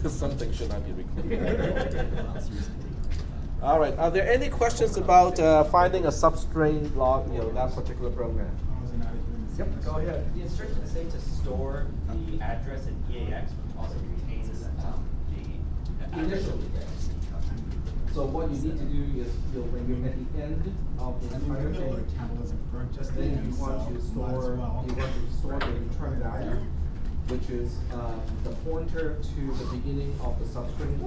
Something should not be recorded. All right. Are there any questions about finding a substring log, that particular program? Yep. Go ahead. The instructions say to store the address in EAX, which also contains the initial. So what you need to do is, when you're at the end of the entire thing, then you want to store the return value, which is the pointer to the beginning of the substring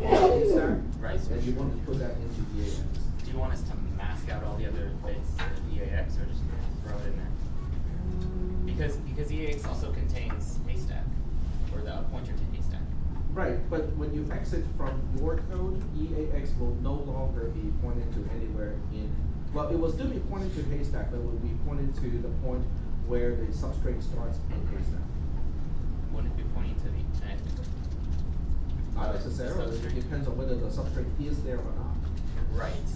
stack, right? And you want to put that into EAX. Do you want us to mask out all the other bits of EAX, or just throw it in there? Because EAX also contains haystack, or the pointer to haystack. Right, but when you exit from your code, EAX will no longer be pointing to anywhere in. Well, it will still be pointing to haystack, but it will be pointing to the point where the substring starts in haystack. Wouldn't it be pointing to the end? Not necessarily. It depends on whether the substring is there or not. Right.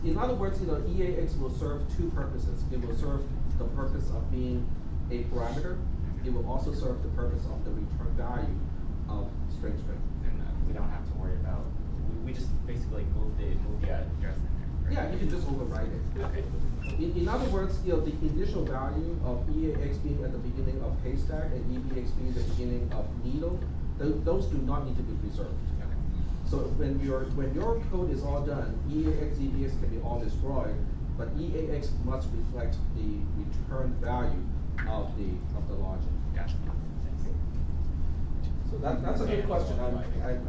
In other words, EAX will serve two purposes. It will serve the purpose of being a parameter. It will also serve the purpose of the return value of string. And we don't have to worry about. We just basically move the address in there. Right? Yeah, you can just override it. Okay. In other words, the initial value of EAX being at the beginning of haystack and EBX being the beginning of needle, those do not need to be preserved. Okay. So when your code is all done, EAX, EBX can be all destroyed, but EAX must reflect the return value of the logic. Gotcha. So that's a good question.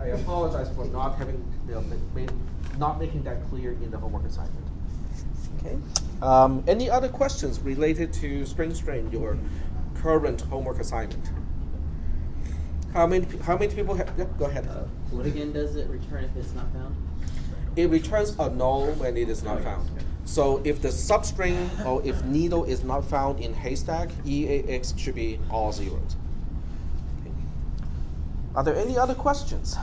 I apologize for not having not making that clear in the homework assignment. Okay. Any other questions related to string, your current homework assignment? How many people have? Yep, go ahead. What again does it return if it's not found? It returns a null when it is not found. So if the substring or if needle is not found in haystack, EAX should be all zeros. Okay. Are there any other questions?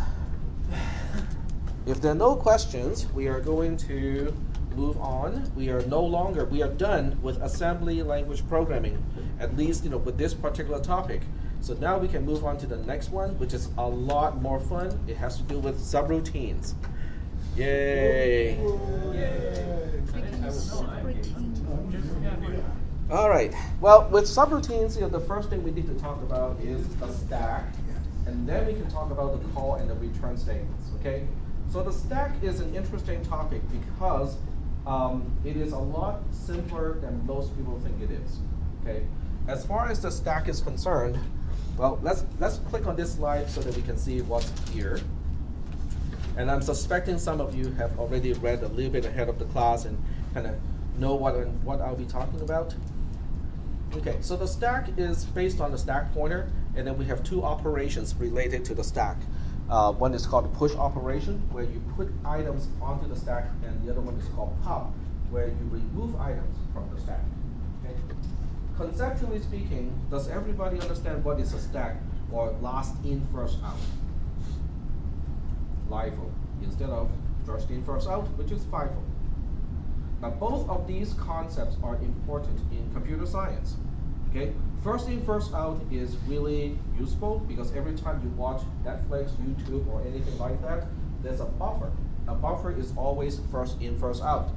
If there are no questions, we are going to move on. We are done with assembly language programming, at least with this particular topic. So now we can move on to the next one, which is a lot more fun. It has to do with subroutines. Yay! All right. Well, with subroutines, the first thing we need to talk about is the stack, and then we can talk about the call and the return statements. Okay. So the stack is an interesting topic because it is a lot simpler than most people think it is. Okay. As far as the stack is concerned, well, let's click on this slide so that we can see what's here. And I'm suspecting some of you have already read a little bit ahead of the class and kind of know what I'll be talking about. Okay, so the stack is based on the stack pointer, and then we have two operations related to the stack. One is called the push operation, where you put items onto the stack, and the other one is called pop, where you remove items from the stack. Okay? Conceptually speaking, does everybody understand what is a stack, or last in, first out? LIFO, instead of first in, first out, which is FIFO. Now, both of these concepts are important in computer science. Okay, first in, first out is really useful because every time you watch Netflix, YouTube, or anything like that, there's a buffer. A buffer is always first in, first out.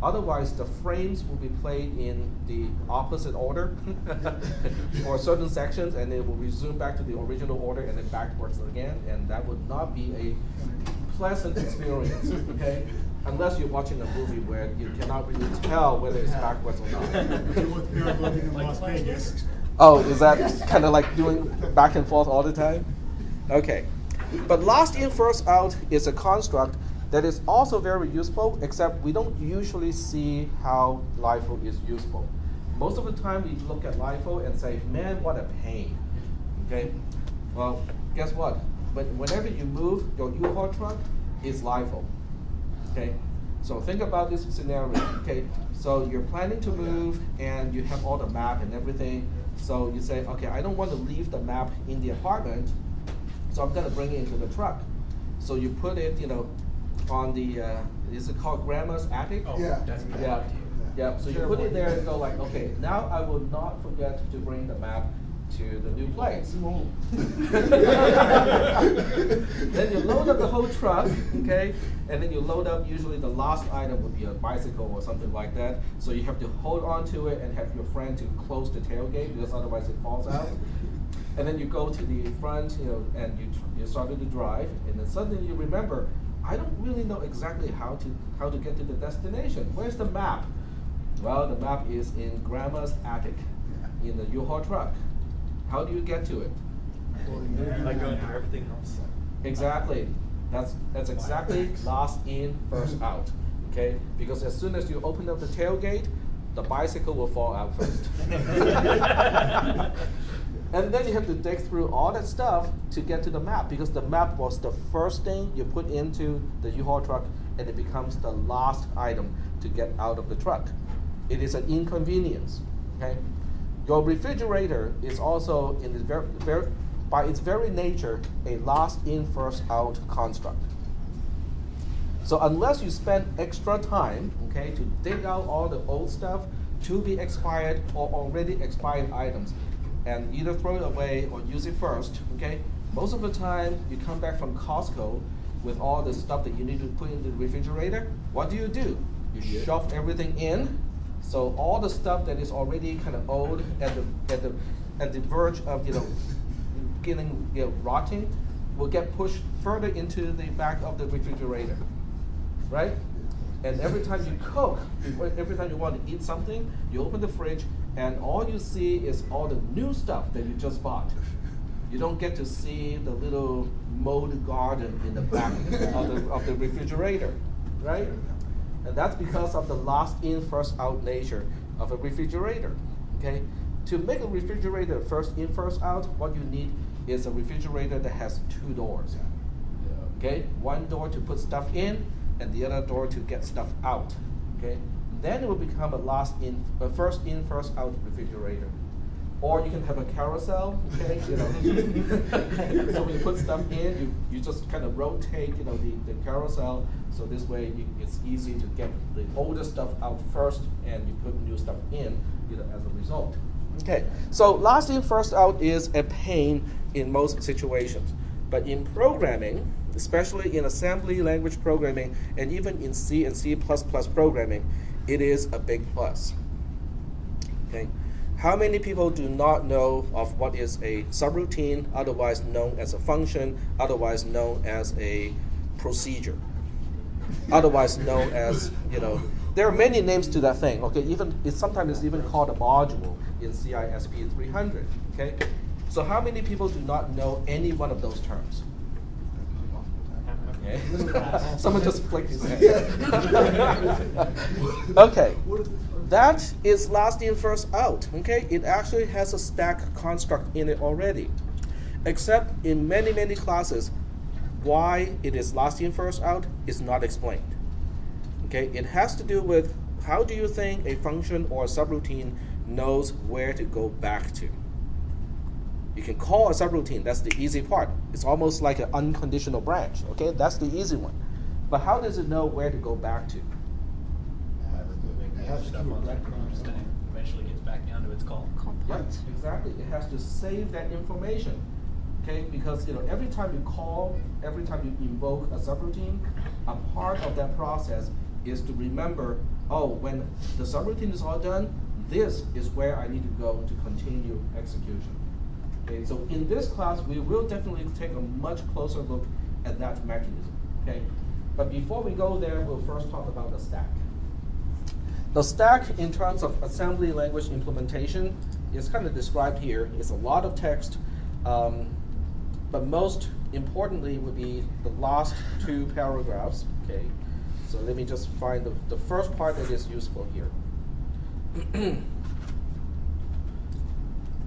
Otherwise, the frames will be played in the opposite order for certain sections, and it will resume back to the original order and then backwards again, and that would not be a pleasant experience, okay? Unless you're watching a movie where you cannot really tell whether it's backwards or not. Oh, is that kind of like doing back and forth all the time? Okay. But last in, first out is a construct that is also very useful, except we don't usually see how LIFO is useful. Most of the time we look at LIFO and say, man, what a pain. Okay? Well, guess what? But whenever you move, your U-Haul truck is LIFO. Okay? So think about this scenario. Okay? So you're planning to move and you have all the map and everything. So you say, okay, I don't want to leave the map in the apartment, so I'm going to bring it into the truck. So you put it, on the, is it called grandma's attic? Oh, yeah. Yeah. So you put it there and go like, okay, now I will not forget to bring the map to the new place. Then you load up the whole truck, okay? And then you load up, usually the last item would be a bicycle or something like that. So you have to hold on to it and have your friend to close the tailgate because otherwise it falls out. And then you go to the front, and you started to drive, and then suddenly you remember, I don't really know exactly how to get to the destination. Where's the map? Well, the map is in Grandma's attic, in the U-Haul truck. How do you get to it? Like going through everything else. Exactly. That's exactly last in, first out. Okay? Because as soon as you open up the tailgate, the bicycle will fall out first. And then you have to dig through all that stuff to get to the map, because the map was the first thing you put into the U-Haul truck, and it becomes the last item to get out of the truck. It is an inconvenience. Okay? Your refrigerator is also, by its very nature, a last in, first out construct. So unless you spend extra time, okay, to dig out all the old stuff, to be expired or already expired items, and either throw it away or use it first, okay? Most of the time, you come back from Costco with all the stuff that you need to put in the refrigerator. What do? You shove everything in, so all the stuff that is already kind of old at the verge of getting rotting will get pushed further into the back of the refrigerator, right? And every time you cook, every time you want to eat something, you open the fridge, and all you see is all the new stuff that you just bought. You don't get to see the little mowed garden in the back of the refrigerator, right? And that's because of the last in, first out nature of a refrigerator, okay? To make a refrigerator first in, first out, what you need is a refrigerator that has two doors, okay? One door to put stuff in, and the other door to get stuff out, okay? Then it will become a first in, first out refrigerator. Or you can have a carousel, okay? So when you put stuff in, you just kind of rotate, the carousel, so this way it's easy to get the older stuff out first, and you put new stuff in, as a result. Okay, so last in, first out is a pain in most situations, but in programming, especially in assembly language programming, and even in C and C++ programming, it is a big plus. Okay. How many people do not know of what is a subroutine, otherwise known as a function, otherwise known as a procedure, otherwise known as, there are many names to that thing, okay? Sometimes it's even called a module in cisp310, okay? So how many people do not know any one of those terms? Okay. Someone just flicked his head. Okay. That is last in, first out. Okay. It actually has a stack construct in it already. Except in many, many classes, why it is last in, first out is not explained. Okay. It has to do with how do you think a function or a subroutine knows where to go back to. You can call a subroutine, that's the easy part. It's almost like an unconditional branch, okay? That's the easy one. But how does it know where to go back to? It has stuff on breadcrumbs, and it eventually gets back down to its call. Right, exactly. It has to save that information, okay? Because every time you call, every time you invoke a subroutine, a part of that process is to remember, oh, when the subroutine is all done, this is where I need to go to continue execution. Okay, so in this class, we will definitely take a much closer look at that mechanism. Okay, but before we go there, we'll first talk about the stack. The stack, in terms of assembly language implementation, is kind of described here. It's a lot of text, but most importantly would be the last two paragraphs. Okay, so let me just find the first part that is useful here.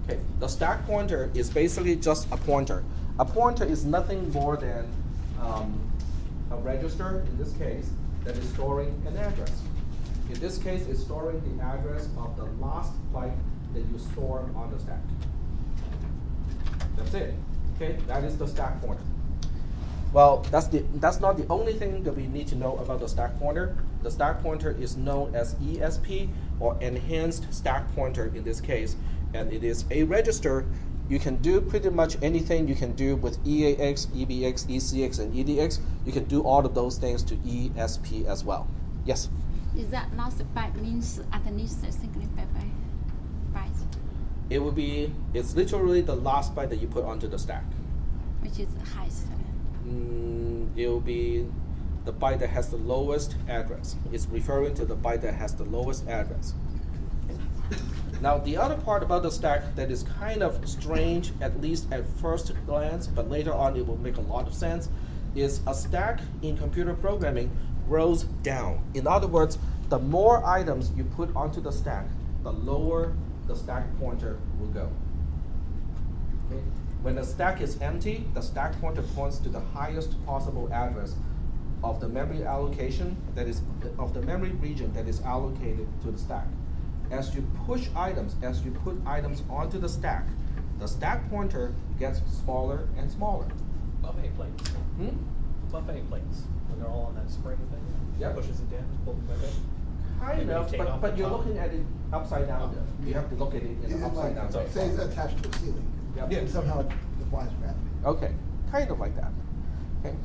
Okay, the stack pointer is basically just a pointer. A pointer is nothing more than a register, in this case, that is storing an address. In this case, it's storing the address of the last byte that you store on the stack. That's it. Okay, that is the stack pointer. Well, that's not the only thing that we need to know about the stack pointer. The stack pointer is known as ESP, or enhanced stack pointer in this case, and it is a register you can do pretty much anything you can do with EAX, EBX, ECX, and EDX. You can do all of those things to ESP as well. Yes? Is that last byte means at least a significant byte, It will be, it's literally the last byte that you put onto the stack. which is the highest? It will be the byte that has the lowest address. It's referring to the byte that has the lowest address. Now, the other part about the stack that is kind of strange, at least at first glance, but later on it will make a lot of sense, is a stack in computer programming grows down. In other words, the more items you put onto the stack, the lower the stack pointer will go. Okay? When the stack is empty, the stack pointer points to the highest possible address of the memory allocation, that is, of the memory region that is allocated to the stack. As you push items, as you put items onto the stack pointer gets smaller and smaller. Buffet plates. Buffet plates. When they're all on that spring thing. Yep. Pushes it down, pulls it back up. Kind Maybe of, take off but the you're top. looking at it upside down. You have to look at it in an upside down way. Say it's attached to a ceiling. Yep. And somehow it defies gravity. Okay, kind of like that. Okay,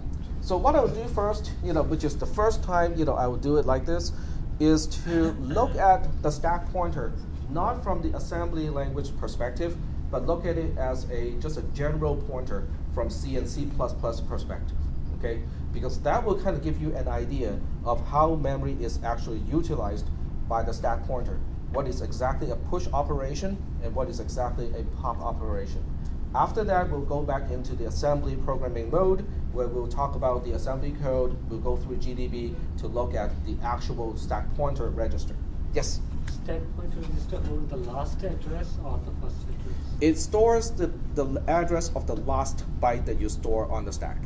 so what I would do first, which is the first time, I would do it like this, is to look at the stack pointer, not from the assembly language perspective, but look at it as just a general pointer from C and C++ perspective. Okay, because that will kind of give you an idea of how memory is actually utilized by the stack pointer. What is exactly a push operation and what is exactly a pop operation. After that, we'll go back into the assembly programming mode, where we'll talk about the assembly code. We'll go through GDB to look at the actual stack pointer register. Yes? Stack pointer register holds the last address or the first address? It stores the address of the last byte that you store on the stack.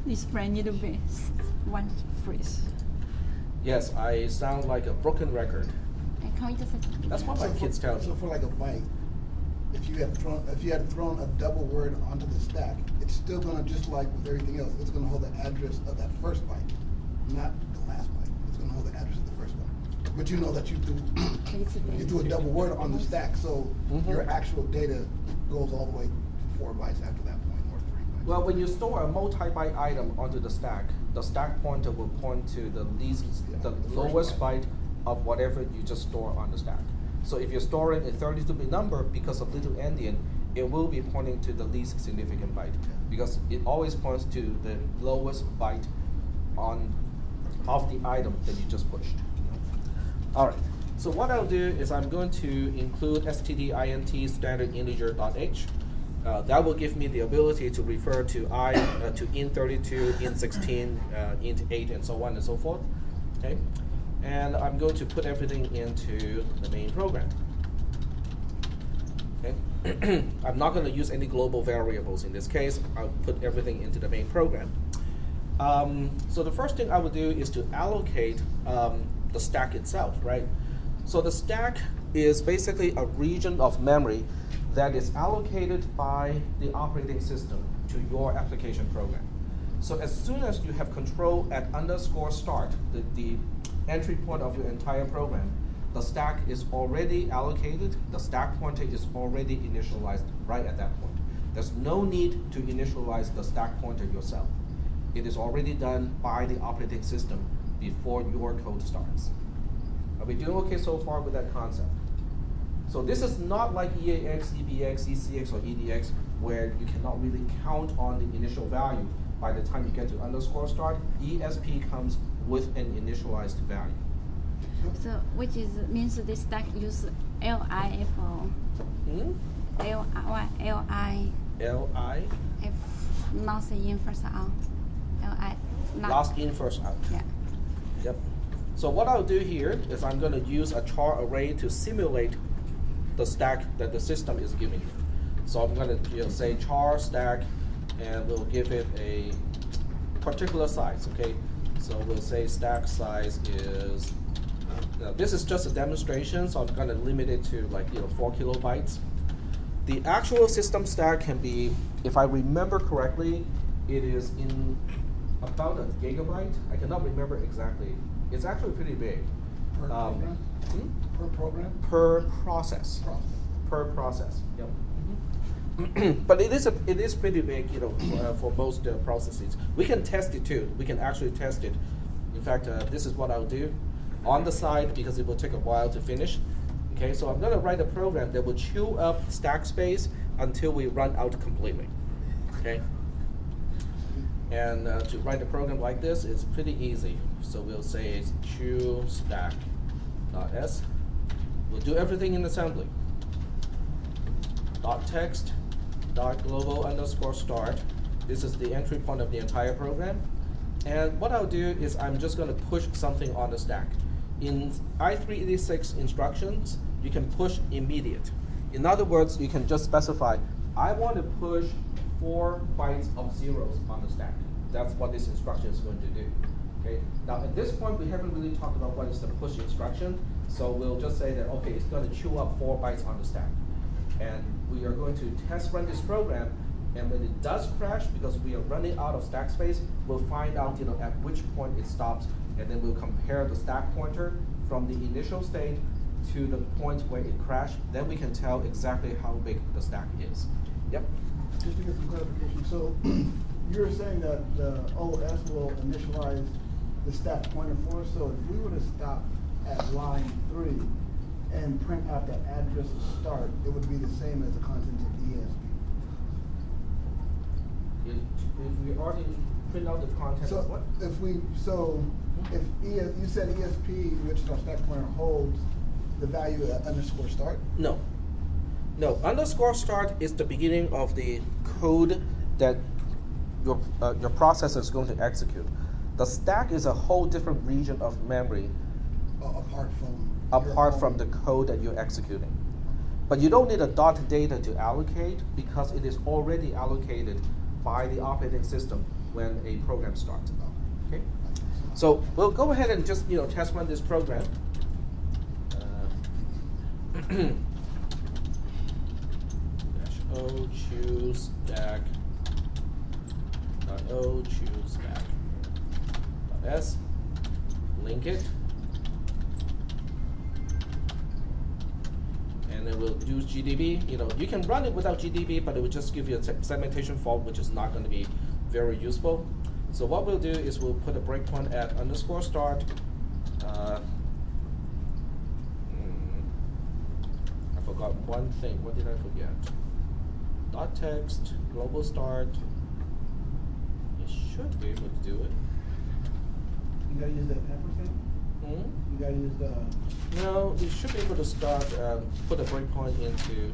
This friend need to be one phrase. Yes, I sound like a broken record. And can we just That's what my kids tell So me. for like a byte, if you had thrown a double word onto the stack, it's still gonna, just like with everything else, it's gonna hold the address of that first byte, not the last byte. It's gonna hold the address of the first one. But you know that you threw a double word on the stack, so your actual data goes all the way 4 bytes after that point, or 3 bytes. Well, when you store a multi-byte item onto the stack pointer will point to the lowest byte of whatever you just store on the stack. So if you're storing a 32-bit number, because of little endian, it will be pointing to the least significant byte, because it always points to the lowest byte of the item that you just pushed. All right. So what I'll do is I'm going to include stdint standard integer.h. That will give me the ability to refer to to int32, int16, int8, and so on and so forth. Okay, and I'm going to put everything into the main program. Okay, I'm not going to use any global variables in this case. I'll put everything into the main program. So the first thing I would do is to allocate the stack itself, right? So the stack is basically a region of memory that is allocated by the operating system to your application program. So as soon as you have control at _start, the entry point of your entire program, the stack is already allocated, the stack pointer is already initialized right at that point. There's no need to initialize the stack pointer yourself. It is already done by the operating system before your code starts. Are we doing okay so far with that concept? So this is not like EAX, EBX, ECX, or EDX, where you cannot really count on the initial value by the time you get to _start. ESP comes with an initialized value. So which means this stack use LIF or LIF last in first out. Last in, first out. Yeah. Yep. So what I'll do here is I'm going to use a char array to simulate the stack that the system is giving you. So I'm going to say char stack, and we'll give it a particular size. Okay. So we'll say stack size is. This is just a demonstration, so I'm going to limit it to 4 kilobytes. The actual system stack can be, if I remember correctly, it is in about a gigabyte. I cannot remember exactly. It's actually pretty big. Per program? Per program? Per process. Process. Per process. Yep. But it is pretty big, for most processes. We can test it too. We can actually test it. In fact, this is what I'll do on the side because it will take a while to finish. Okay, so I'm going to write a program that will chew up stack space until we run out completely. Okay. And to write a program like this is pretty easy. So we'll say it's chew stack.s. We'll do everything in assembly. .text, .global _ start. This is the entry point of the entire program. And what I'll do is I'm just going to push something on the stack. In i386 instructions, you can push immediate. In other words, you can just specify, I want to push 4 bytes of zeros on the stack. That's what this instruction is going to do. Okay. Now at this point, we haven't really talked about what is the push instruction. So we'll just say that, okay, it's going to chew up 4 bytes on the stack. And we are going to test run this program, and when it does crash, because we are running out of stack space, we'll find out at which point it stops, and then we'll compare the stack pointer from the initial state to the point where it crashed. Then we can tell exactly how big the stack is. Yep. Just to get some clarification, so you're saying that the OS will initialize the stack pointer for us, so if we were to stop at line 3 and print out the address of start, it would be the same as the contents of ESP. If we already print out the content So of what? if you said ESP, which our stack pointer holds the value at _ start? No. No, _ start is the beginning of the code that your processor is going to execute. The stack is a whole different region of memory apart from the code that you're executing. But you don't need a .data to allocate because it is already allocated by the operating system when a program starts. Okay? So we'll go ahead and just test run this program. -o choose stack .o choose stack .s, link it, and then we'll use GDB. You can run it without GDB, but it will just give you a segmentation fault, which is not going to be very useful. So what we'll do is we'll put a breakpoint at _ start. I forgot one thing. What did I forget? .text, global start. It should be able to do it. You gotta use that ampersand? You gotta use the... No, you should be able to start, put a breakpoint into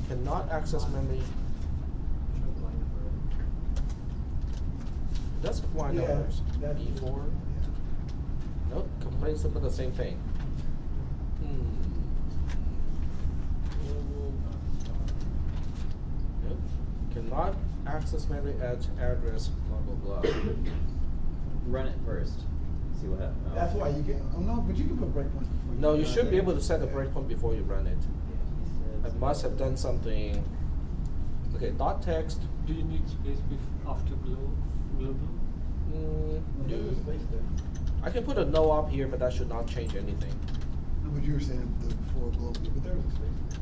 cannot access memory. That's why numbers. E4. Nope, complaints about the same thing. Nope, cannot access memory at address, blah, blah, blah. Run it first. See what happens. That's why you get... Oh, no, but you can put breakpoints before you No, you run should it. be able to set a breakpoint before you run it. I must have done something. Okay, .text. Do you need space after global? No, there's a space there. I can put a no op here, but that should not change anything. No, but you were saying the before global, but there was a space there.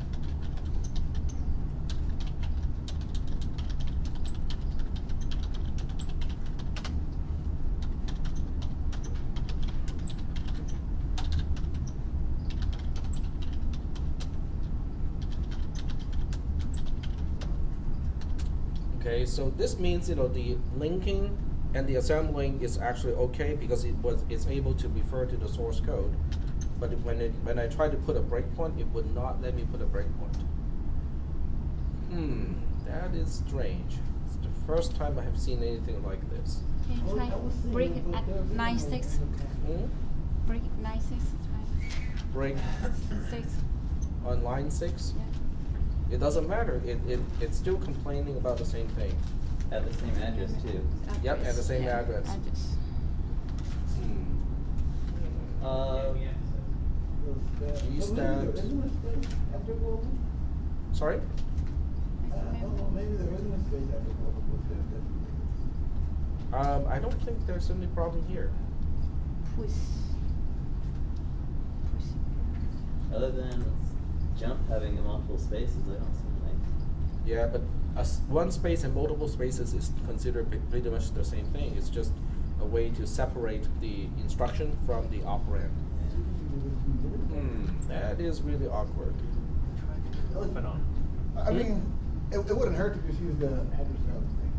Okay, so this means the linking and the assembling is actually okay because it's able to refer to the source code. But when I try to put a breakpoint, it would not let me put a breakpoint. That is strange. It's the first time I have seen anything like this. Can you try break at 9.6? Break 9.6. Break 6. on line 6? Yeah. It doesn't matter. It's still complaining about the same thing. At the same address too. Yep, at the same address. Isn't there space after global? Sorry? I don't know, maybe there isn't a space after global, but there's definitely. I don't think there's any problem here. Push. Other than jump having multiple spaces, I don't see like. Yeah, but one space and multiple spaces is considered pretty much the same thing. It's just a way to separate the instruction from the operand. That is really awkward. Elephant on. I mean, it wouldn't hurt to just use the address of the thing.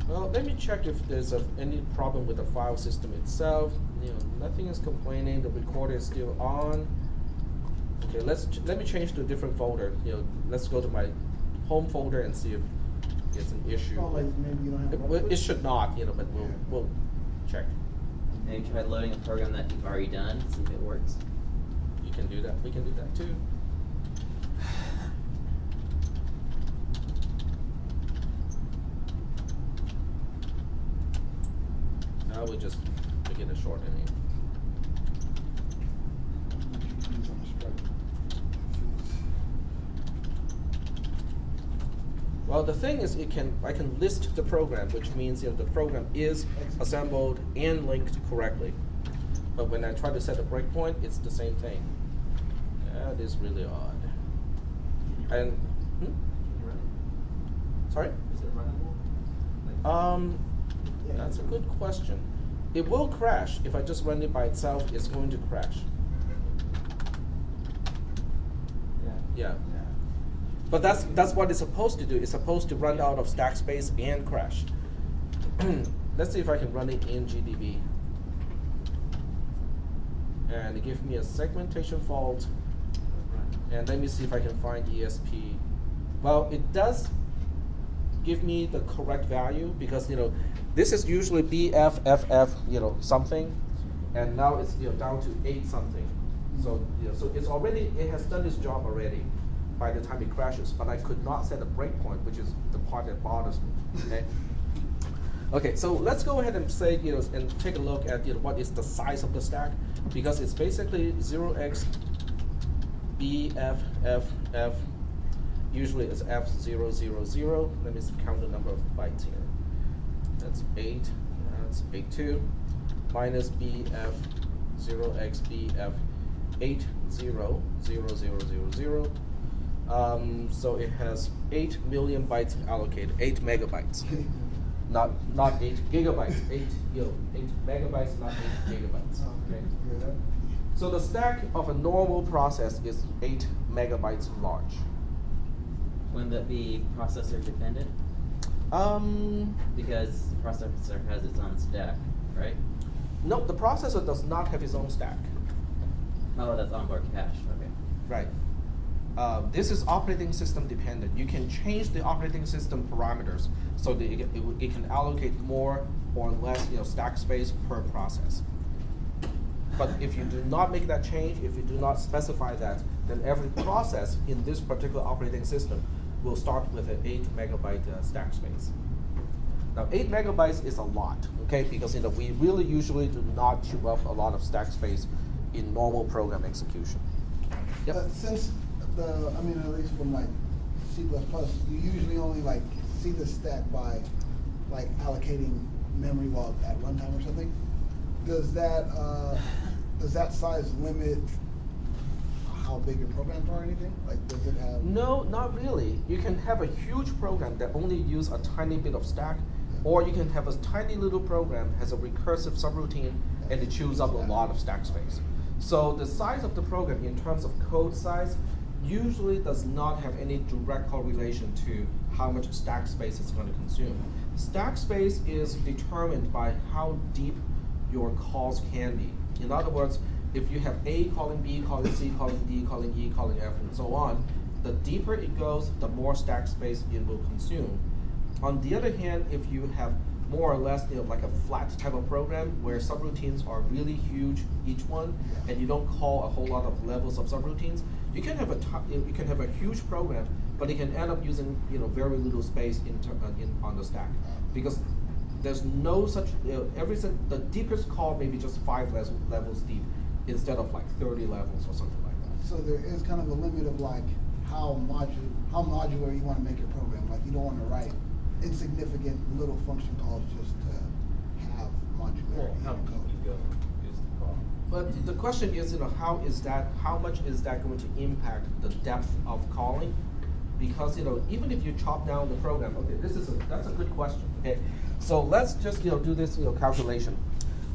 Well, let me check if there's any problem with the file system itself. Nothing is complaining. The recorder is still on. Okay, let me change to a different folder. Let's go to my home folder and see if it's an issue. Oh, like maybe you don't have It should not, but we'll check. Have you tried loading a program that you've already done, see if it works? You can do that. We can do that too. Now we just make it a short ending. Well, the thing is, I can list the program, which means the program is assembled and linked correctly. But when I try to set a breakpoint, it's the same thing. That is really odd. And sorry? Is it runnable? That's a good question. It will crash if I just run it by itself. It's going to crash. Yeah. But that's what it's supposed to do. It's supposed to run out of stack space and crash. Let's see if I can run it in GDB. And it gives me a segmentation fault. And let me see if I can find ESP. Well, it does give me the correct value because this is usually BFFF something, and now it's down to 8 something. So so it has done its job already by the time it crashes, but I could not set a breakpoint, which is the part that bothers me. Okay. Okay, so let's go ahead and say and take a look at what is the size of the stack, because it's basically 0x BFFF. Usually it's F000. Let me count the number of bytes here. That's 8. That's 82 minus BF 0x BF 800000. So it has 8 million bytes allocated, 8 megabytes. not 8 gigabytes, 8 megabytes, not 8 gigabytes. Okay. So the stack of a normal process is 8 megabytes large. Wouldn't that be processor dependent? Because the processor has its own stack, right? No, the processor does not have its own stack. Oh, that's onboard cache. Okay. Right. This is operating system dependent. You can change the operating system parameters so that it can allocate more or less stack space per process. But if you do not make that change, if you do not specify that, then every process in this particular operating system will start with an 8 megabyte stack space. Now 8 megabytes is a lot, okay? Because we really usually do not chew up a lot of stack space in normal program execution. Yep. Since at least from C++, you usually only see the stack by allocating memory while at runtime or something. Does that size limit how big your programs are or anything? Does it have? No, not really. You can have a huge program that only uses a tiny bit of stack, or you can have a tiny little program has a recursive subroutine and it chews up a lot of stack space. So the size of the program in terms of code size usually does not have any direct correlation to how much stack space it's going to consume. Stack space is determined by how deep your calls can be. In other words, if you have A calling B, calling C, calling D, calling E, calling F, and so on, the deeper it goes, the more stack space it will consume. On the other hand, if you have more or less like a flat type of program where subroutines are really huge, each one, and you don't call a whole lot of levels of subroutines, you can have a huge program, but it can end up using very little space on the stack, because there's no such the deepest call may be just 5 levels deep instead of 30 levels or something like that. So there is kind of a limit of how modular you want to make your program. You don't want to write insignificant little function calls just to have modularity. Well, how deep you go is the problem. But the question is, how much is that going to impact the depth of calling? Because even if you chop down the program, okay, that's a good question. Okay, so let's just do this calculation.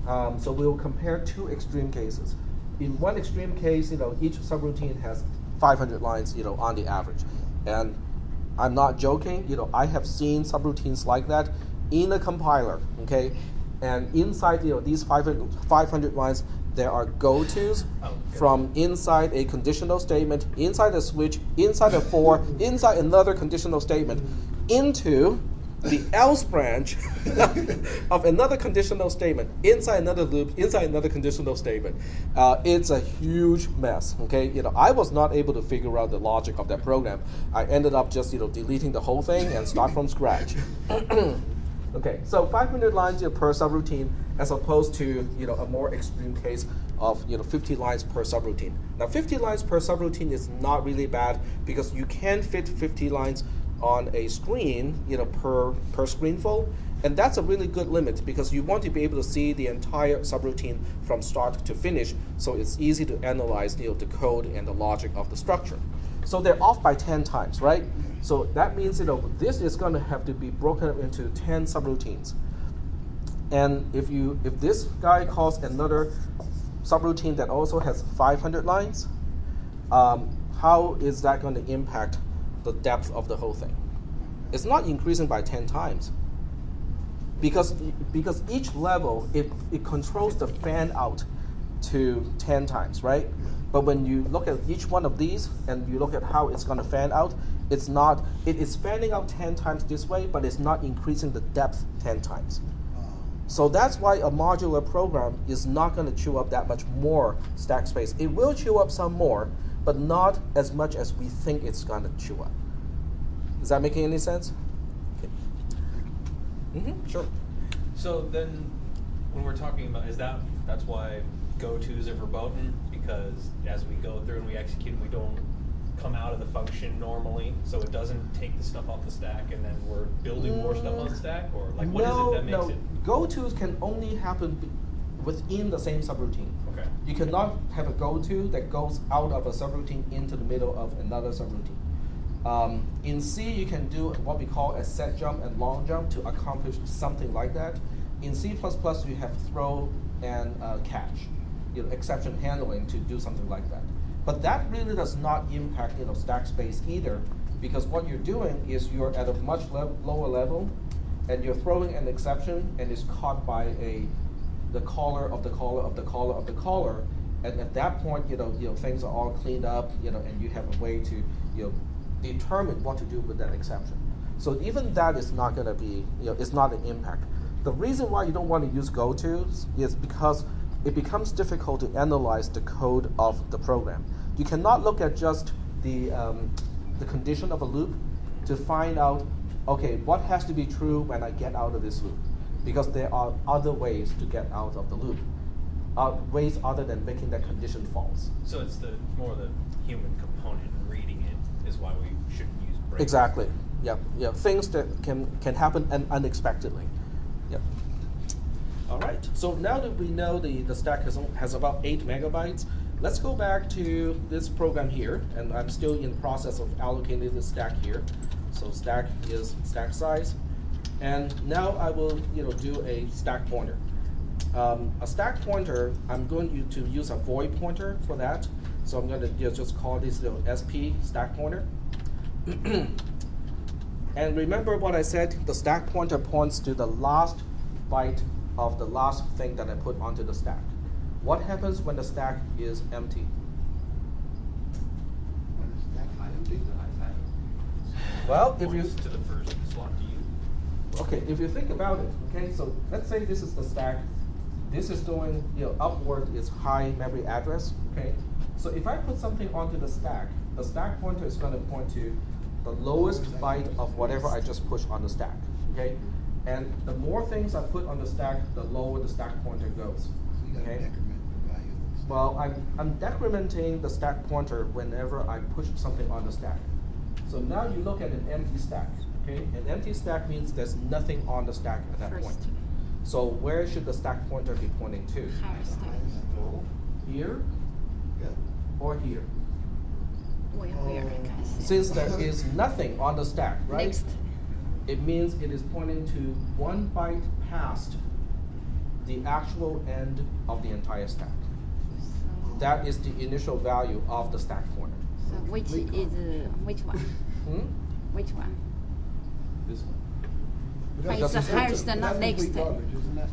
So we'll compare two extreme cases. In one extreme case, each subroutine has 500 lines, on the average, and I'm not joking. I have seen subroutines like that in a compiler. Okay, and inside these 500 lines, there are go-tos from inside a conditional statement, inside a switch, inside a for, inside another conditional statement, into the else branch of another conditional statement, inside another loop, inside another conditional statement. It's a huge mess. Okay, I was not able to figure out the logic of that program. I ended up just deleting the whole thing and start from scratch. Okay, so 500 lines per subroutine, as opposed to a more extreme case of 50 lines per subroutine. Now 50 lines per subroutine is not really bad because you can fit 50 lines on a screen per screenful, and that's a really good limit because you want to be able to see the entire subroutine from start to finish, so it's easy to analyze the code and the logic of the structure. So they're off by 10 times, right? So that means this is going to have to be broken up into 10 subroutines. And if this guy calls another subroutine that also has 500 lines, how is that going to impact the depth of the whole thing? It's not increasing by 10 times. Because each level, it controls the fan out to 10 times, right? But when you look at each one of these and you look at how it's going to fan out, it is fanning out 10 times this way, but it's not increasing the depth 10 times. So that's why a modular program is not going to chew up that much more stack space. It will chew up some more, but not as much as we think it's going to chew up. Is that making any sense? Okay. Sure. So then, when we're talking about, that's why go-tos are verboten, because as we go through and we execute, we don't come out of the function normally, so it doesn't take the stuff off the stack, and then we're building more stuff on the stack, or like what is it that makes it? Go-tos can only happen within the same subroutine. Okay. You cannot have a go-to that goes out of a subroutine into the middle of another subroutine. In C, you can do what we call a set jump and long jump to accomplish something like that. In C++, you have throw and catch, exception handling to do something like that. But that really does not impact stack space either, because what you're doing is you're at a much lower level, and you're throwing an exception, and it's caught by the caller of the caller of the caller of the caller, and at that point, things are all cleaned up, and you have a way to determine what to do with that exception. So even that is not going to be, it's not an impact. The reason why you don't want to use go-tos is because it becomes difficult to analyze the code of the program. You cannot look at just the condition of a loop to find out, okay, what has to be true when I get out of this loop? Because there are other ways to get out of the loop, ways other than making that condition false. So it's more the human component reading it is why we shouldn't use breaks. Exactly. Yeah. Things that can happen unexpectedly. Yep. All right. So now that we know the stack has about 8 megabytes, let's go back to this program here, and I'm still in the process of allocating the stack here. So stack is stack size, and now I will do a stack pointer. A stack pointer, I'm going to use a void pointer for that. So I'm going to just call this SP stack pointer. And remember what I said, the stack pointer points to the last byte of the last thing that I put onto the stack. What happens when the stack is empty? When the stack is empty? Well, if you to the first slot to use. Okay, if you think about it, okay, so let's say this is the stack. This is going, upward is high memory address, okay? So if I put something onto the stack pointer is going to point to the lowest byte of whatever I just pushed on the stack, okay? And the more things I put on the stack, the lower the stack pointer goes, So you got to okay? decrement the value of the stack. Well, I'm decrementing the stack pointer whenever I push something on the stack. So now you look at an empty stack, okay? An empty stack means there's nothing on the stack at that point. So where should the stack pointer be pointing to? Higher stack. here, Yeah. or here. Where I can see. Since there is nothing on the stack, right? Next. It means it is pointing to 1 byte past the actual end of the entire stack. So, That is the initial value of the stack pointer. so which is which one? Hmm? Which one? This one. But But that's- it's the that's- highest and that's not next. complete garbage, isn't that?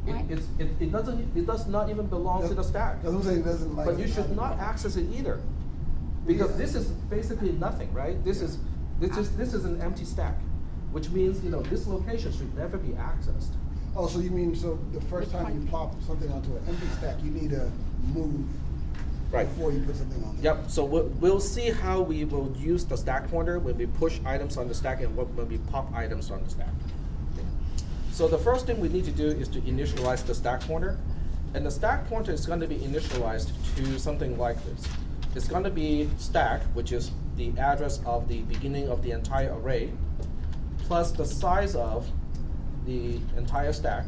What? It does not even belong to the stack. That's what I'm saying, it doesn't like. But you should not access it either, because Yeah. this is basically nothing, right? This is an empty stack, which means this location should never be accessed. Oh, so you mean, so the first time you plop something onto an empty stack, you need to move Right. before you put something on there? Yep. So we'll see how we will use the stack pointer when we push items on the stack and when we pop items on the stack. Okay. So the first thing we need to do is to initialize the stack pointer, and the stack pointer is going to be initialized to something like this. It's going to be stack, which is the address of the beginning of the entire array, plus the size of the entire stack,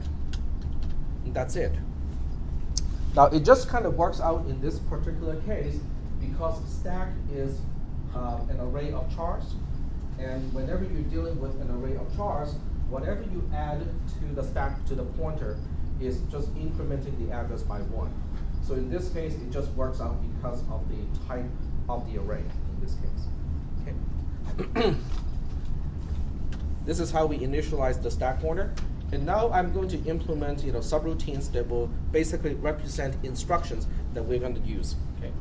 and that's it. Now it just kind of works out in this particular case because stack is an array of chars, and whenever you're dealing with an array of chars, whatever you add to the stack, to the pointer, is just incrementing the address by 1. So in this case, it just works out because of the type of the array in this case. Okay. This is how we initialize the stack pointer. And now I'm going to implement subroutines that will basically represent instructions that we're going to use. Okay.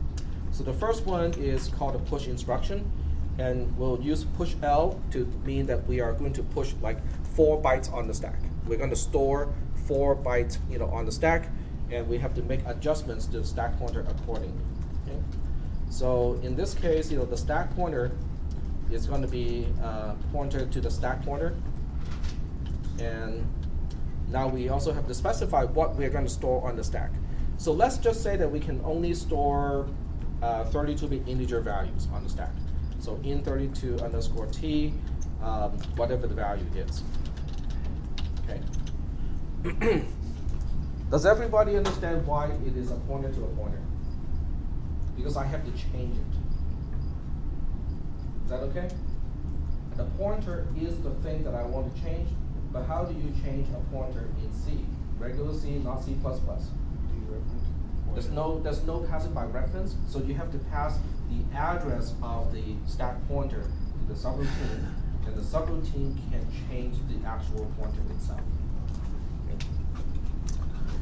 So the first one is called a push instruction, and we'll use push L to mean that we are going to push like 4 bytes on the stack. We're going to store 4 bytes on the stack, and we have to make adjustments to the stack pointer accordingly. Okay. So in this case, the stack pointer is going to be pointed to the stack pointer, and now we also have to specify what we're going to store on the stack. So let's just say that we can only store 32-bit integer values on the stack. So int32 underscore t, whatever the value is. Okay. Does everybody understand why it is a pointer to a pointer? Because I have to change it. Is that okay? The pointer is the thing that I want to change, but how do you change a pointer in C? Regular C, not C++. There's no passing by reference, so you have to pass the address of the stack pointer to the subroutine, and the subroutine can change the actual pointer itself.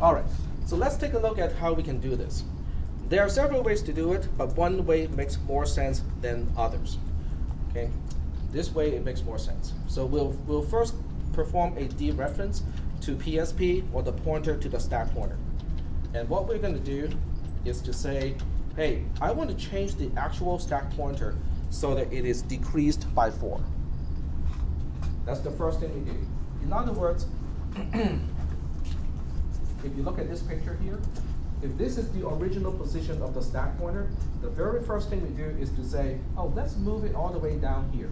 All right, so let's take a look at how we can do this. There are several ways to do it, but one way makes more sense than others. Okay, this way it makes more sense. So we'll first perform a dereference to PSP, or the pointer to the stack pointer. And what we're going to do is to say, hey, I want to change the actual stack pointer so that it is decreased by 4. That's the first thing we do. In other words, if you look at this picture here, if this is the original position of the stack pointer, the very first thing we do is to say, oh, let's move it all the way down here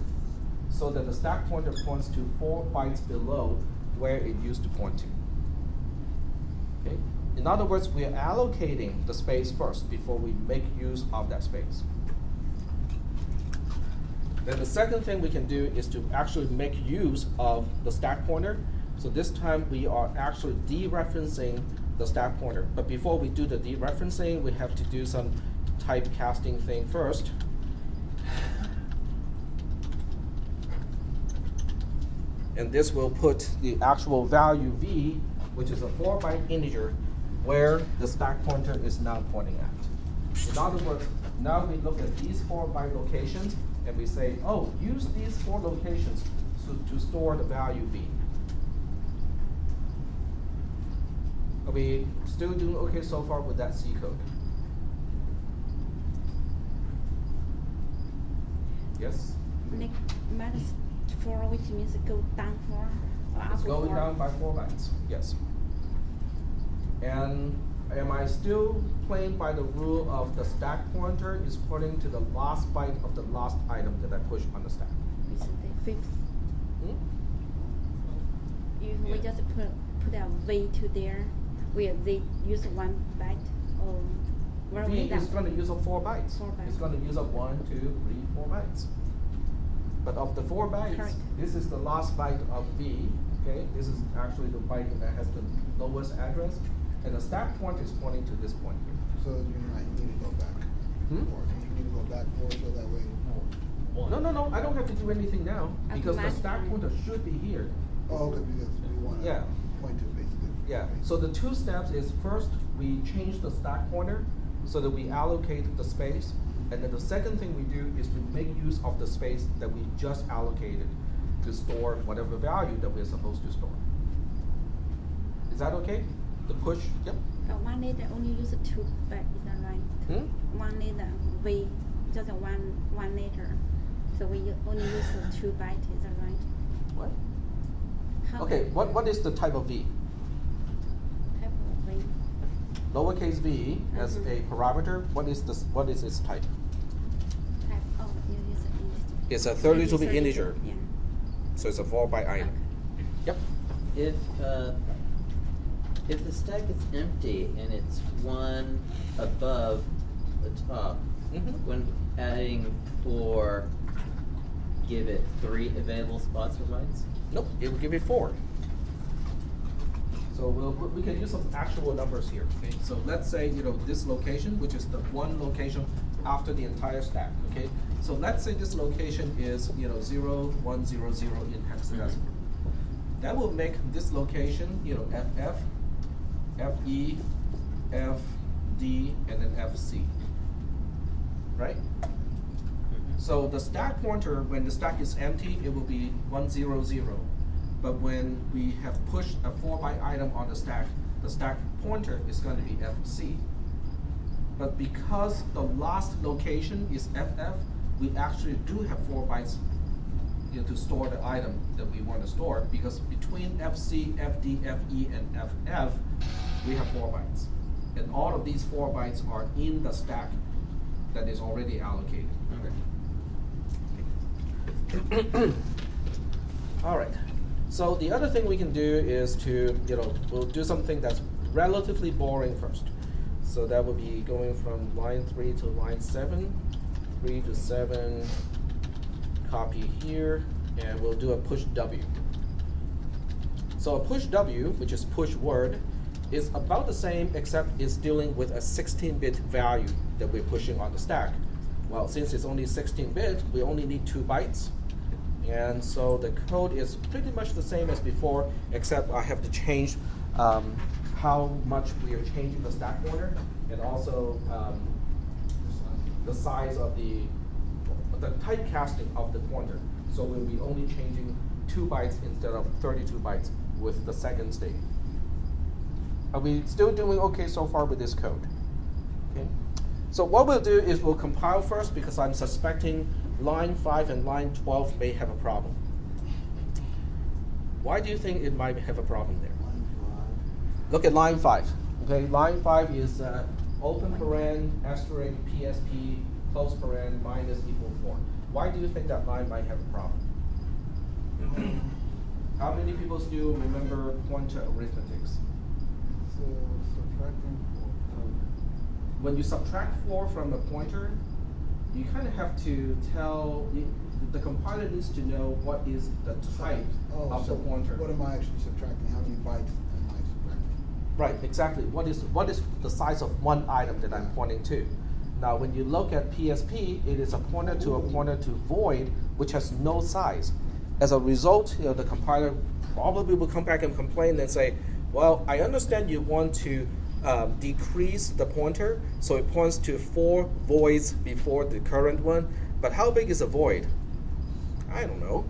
so that the stack pointer points to 4 bytes below where it used to point to. Okay? In other words, we are allocating the space first before we make use of that space. Then the second thing we can do is to actually make use of the stack pointer. So this time we are actually dereferencing the stack pointer. But before we do the dereferencing, we have to do some typecasting thing first. And this will put the actual value v, which is a 4-byte integer, where the stack pointer is now pointing at. In other words, now we look at these 4-byte locations, and we say, oh, use these 4 locations to store the value v. Are we still doing okay so far with that C code? Yes? Minus 4, which means go down 4 or up It's 4. going down by 4 bytes, yes. And am I still playing by the rule of the stack pointer is pointing to the last byte of the last item that I push on the stack? It's the 5th. Hmm? If we just put a V to there, will they use 1 byte or Where V we is got- going to use up 4 bytes. 4 bytes. It's going to use up 1, 2, 3, 4 bytes. But of the 4 bytes, Correct. this is the last byte of V. Okay, this is actually the byte that has the lowest address, and the stack point is pointing to this point here. So you might need to go back. Hmm? Or you need to go back 4 so that way. One. No, I don't have to do anything now because the stack Automatically. pointer should be here. Oh, okay, because we want to Yeah. point to basically. Yeah, so the 2 steps is first we change the stack pointer so that we allocate the space, and then the second thing we do is to make use of the space that we just allocated to store whatever value that we're supposed to store. Is that okay? The push, yep. One letter only use 2 bytes, is that right? Hmm? One letter, we just one letter. So we only use 2 bytes, is that right? What? How Okay, what is the type of V? type of way? Lowercase v as a parameter, what is its type? Type, oh, you use integer. It's a 32-bit 32, integer, Yeah. so it's a 4-byte item. Okay. Yep. If the stack is empty and it's 1 above the top, Mhm. when adding 4, give it 3 available spots for bytes? Nope, it will give you 4. So we can use some actual numbers here. Okay, so let's say this location, which is the one location after the entire stack. Okay, so let's say this location is 0, 1, 0, 0 in hexadecimal. That will make this location FF, FE, FD, and then FC. Right? So the stack pointer, when the stack is empty, it will be 1, 0, 0. But when we have pushed a 4-byte item on the stack pointer is going to be FC. But because the last location is FF, we actually do have 4 bytes to store the item that we want to store, because between FC, FD, FE, and FF, we have 4 bytes. And all of these 4 bytes are in the stack that is already allocated. All right. So the other thing we can do is to, we'll do something that's relatively boring first. So that would be going from line 3 to line 7, 3 to 7, copy here, and we'll do a push W. So a push W, which is push word, is about the same except it's dealing with a 16-bit value that we're pushing on the stack. Well, since it's only 16-bit, we only need 2 bytes. And so the code is pretty much the same as before, except I have to change how much we are changing the stack pointer, and also the size of the typecasting of the pointer. So we'll be only changing 2 bytes instead of 32 bytes with the second state. Are we still doing okay so far with this code? Okay. So what we'll do is we'll compile first, because I'm suspecting line 5 and line 12 may have a problem. Why do you think it might have a problem there? Look at line 5. Okay, line 5 is open paren, asterisk, PSP, close paren, minus equal 4. Why do you think that line might have a problem? How many people still remember pointer arithmetics? So subtracting 4. When you subtract 4 from a pointer, you kind of have to tell, the compiler needs to know what is the type of the pointer. What am I actually subtracting? How many bytes am I subtracting? Right, exactly. What is the size of one item that I'm pointing to? Now, when you look at PSP, it is a pointer to void, which has no size. As a result, the compiler probably will come back and complain and say, well, I understand you want to decrease the pointer, so it points to 4 voids before the current one, but how big is a void? I don't know.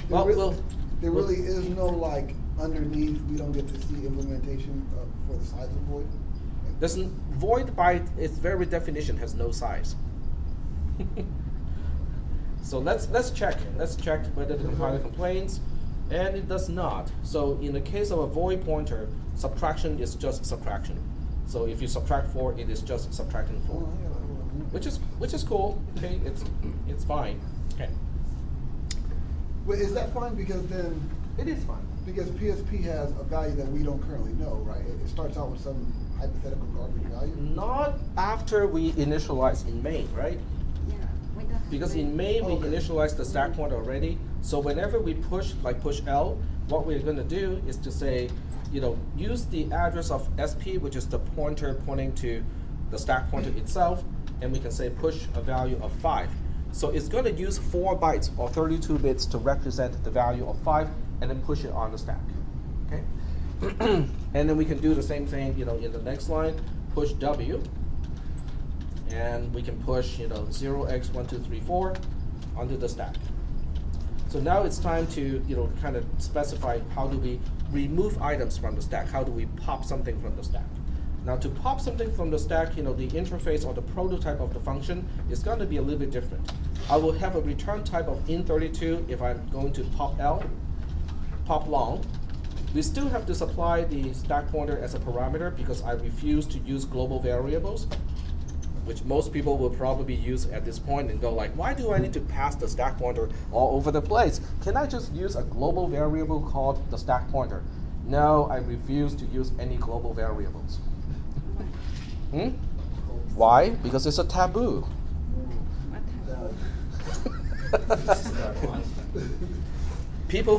There really is no underneath, we don't get to see implementation for the size of void. Void by its very definition has no size. So let's check. Let's check whether the compiler complains, and it does not. So in the case of a void pointer, subtraction is just subtraction. So if you subtract 4, it is just subtracting 4, which is cool. Okay, it's fine. Okay. But is that fine? Because then It is fine. because PSP has a value that we don't currently know, right? It starts out with some hypothetical garbage value? Not after we initialize in main, right? Yeah, we don't have. Because in main, we Okay. initialize the stack pointer already. So whenever we push, like push L, what we're going to do is to say, use the address of SP, which is the pointer pointing to the stack pointer itself, and we can say push a value of 5. So it's going to use 4 bytes or 32 bits to represent the value of 5, and then push it on the stack. Okay. And then we can do the same thing, in the next line, push W, and we can push, 0x1234 onto the stack. So now it's time to, kind of specify how do we remove items from the stack? How do we pop something from the stack? Now to pop something from the stack, the interface or the prototype of the function is going to be a little bit different. I will have a return type of int32 if I'm going to pop L, pop long. We still have to supply the stack pointer as a parameter because I refuse to use global variables, which most people will probably use at this point and go like, why do I need to pass the stack pointer all over the place? Can I just use a global variable called the stack pointer? No, I refuse to use any global variables. Why? Because it's a taboo. What type? People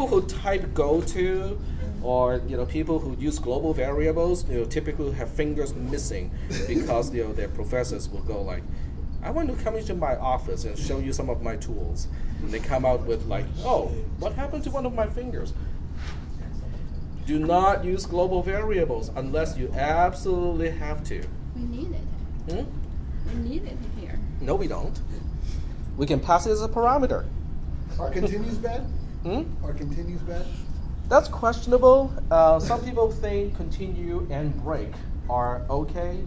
who type goto, or people who use global variables, typically have fingers missing because their professors will go like, I want to come into my office and show you some of my tools, and they come out with like, oh, what happened to one of my fingers? Do not use global variables unless you absolutely have to. We need it. We need it here. No, we don't. We can pass it as a parameter. Are continues bad? Are continues bad? That's questionable. Some people think continue and break are okay.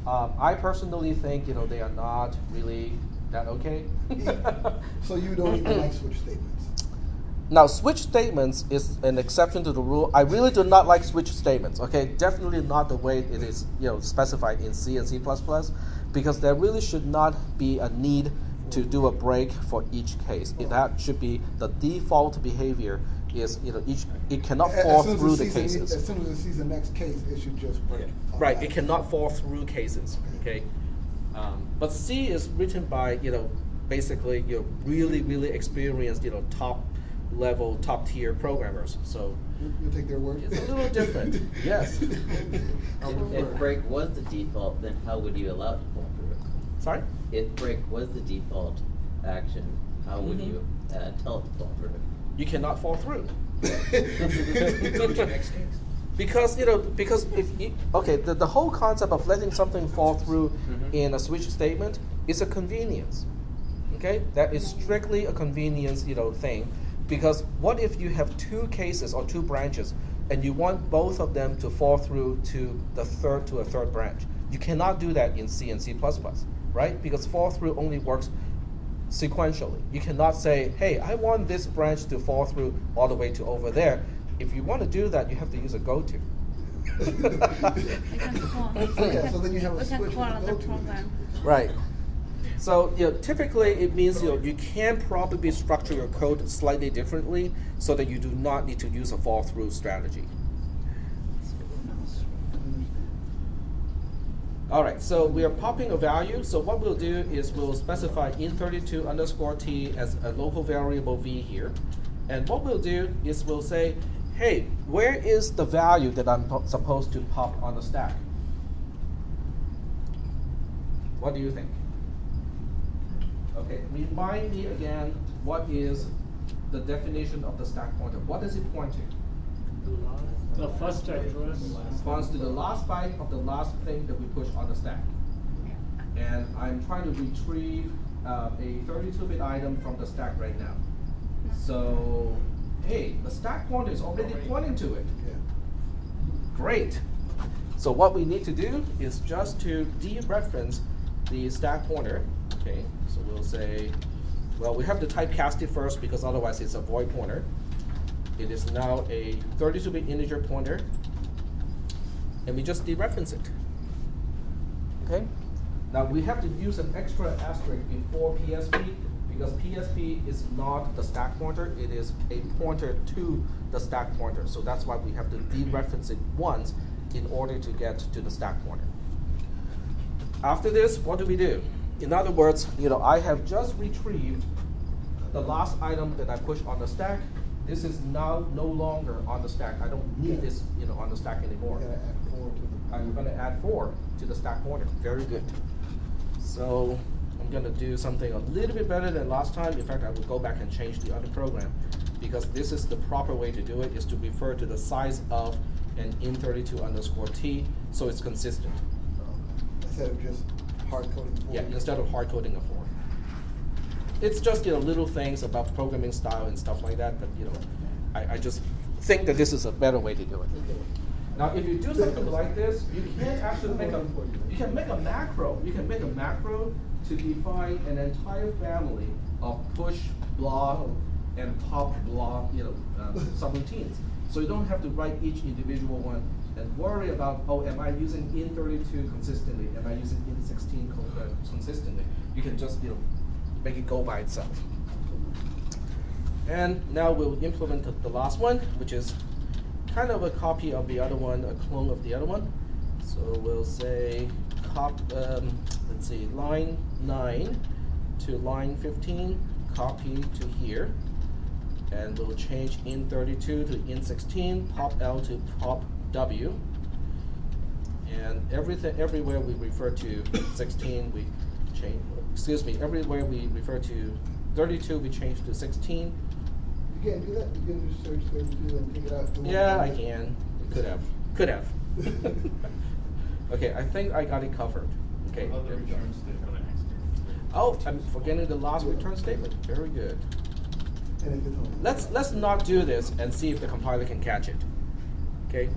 I personally think they are not really that okay. So you don't even like switch statements? Now, switch statements is an exception to the rule. I really do not like switch statements. Okay, definitely not the way it is specified in C and C++, because there really should not be a need to do a break for each case. That should be the default behavior. Is it cannot fall through the cases. As soon as it sees the next case, it should just break. Right, it cannot fall through cases. Okay, but C is written by basically really experienced top level, top tier programmers. So You take their word? it's a little different. Yes. If break was the default, then how would you allow it to fall through? Sorry? If break was the default action, how would you tell it to fall through? You cannot fall through. Go to next case. Because the whole concept of letting something fall through in a switch statement is a convenience. Okay, that is strictly a convenience thing. Because what if you have 2 cases or 2 branches, and you want both of them to fall through to a third branch? You cannot do that in C and C++, right? Because fall through only works sequentially. You cannot say, hey, I want this branch to fall through all the way to over there. If you want to do that, you have to use a goto. We can call. So then you have a we can switch call with the goto. program. Right. So typically it means you can probably structure your code slightly differently so that you do not need to use a fall through strategy. All right, so we are popping a value. So what we'll do is we'll specify int32_t as a local variable v here. And what we'll do is we'll say, hey, where is the value that I'm supposed to pop on the stack? What do you think? Okay, remind me again, what is the definition of the stack pointer? What does it point to? The first address. Responds to the last byte of the last thing that we push on the stack. And I'm trying to retrieve a 32-bit item from the stack right now. So, hey, the stack pointer is already pointing to it. Yeah. Great. So what we need to do is just to dereference the stack pointer. Okay, so we'll say, well, we have to typecast it first because otherwise it's a void pointer. It is now a 32-bit integer pointer, and we just dereference it. Okay. Now we have to use an extra asterisk before PSP because PSP is not the stack pointer; it is a pointer to the stack pointer. So that's why we have to dereference it once in order to get to the stack pointer. After this, what do we do? In other words, I have just retrieved the last item that I pushed on the stack. This is now no longer on the stack. I don't need this on the stack anymore. You gotta add 4 to the. I'm going to add 4 to the stack pointer. Very good. So I'm going to do something a little bit better than last time. In fact, I will go back and change the other program, because this is the proper way to do it, is to refer to the size of an in32_t, so it's consistent. Instead of just hard coding 4. Yeah, instead of hard coding a 4. It's just little things about programming style and stuff like that, but I just think that this is a better way to do it. Now, if you do something like this, you can actually make a macro. You can make a macro to define an entire family of push, block, and pop block, subroutines. So you don't have to write each individual one and worry about, oh, am I using in32 consistently? Am I using in16 consistently? You can just make it go by itself. And now we'll implement the last one, which is kind of a copy of the other one, a clone of the other one. So we'll say, let's see, line 9 to line 15, copy to here. And we'll change in32 to in16, pop L to pop W. And everywhere we refer to 16, we change, everywhere we refer to 32, we change to 16. You can't do that. You can just search 32 and pick it out. Yeah, I can. Could have. Okay, I think I got it covered. Okay. Oh, I'm forgetting the last return statement. Very good. Let's not do this and see if the compiler can catch it. Okay.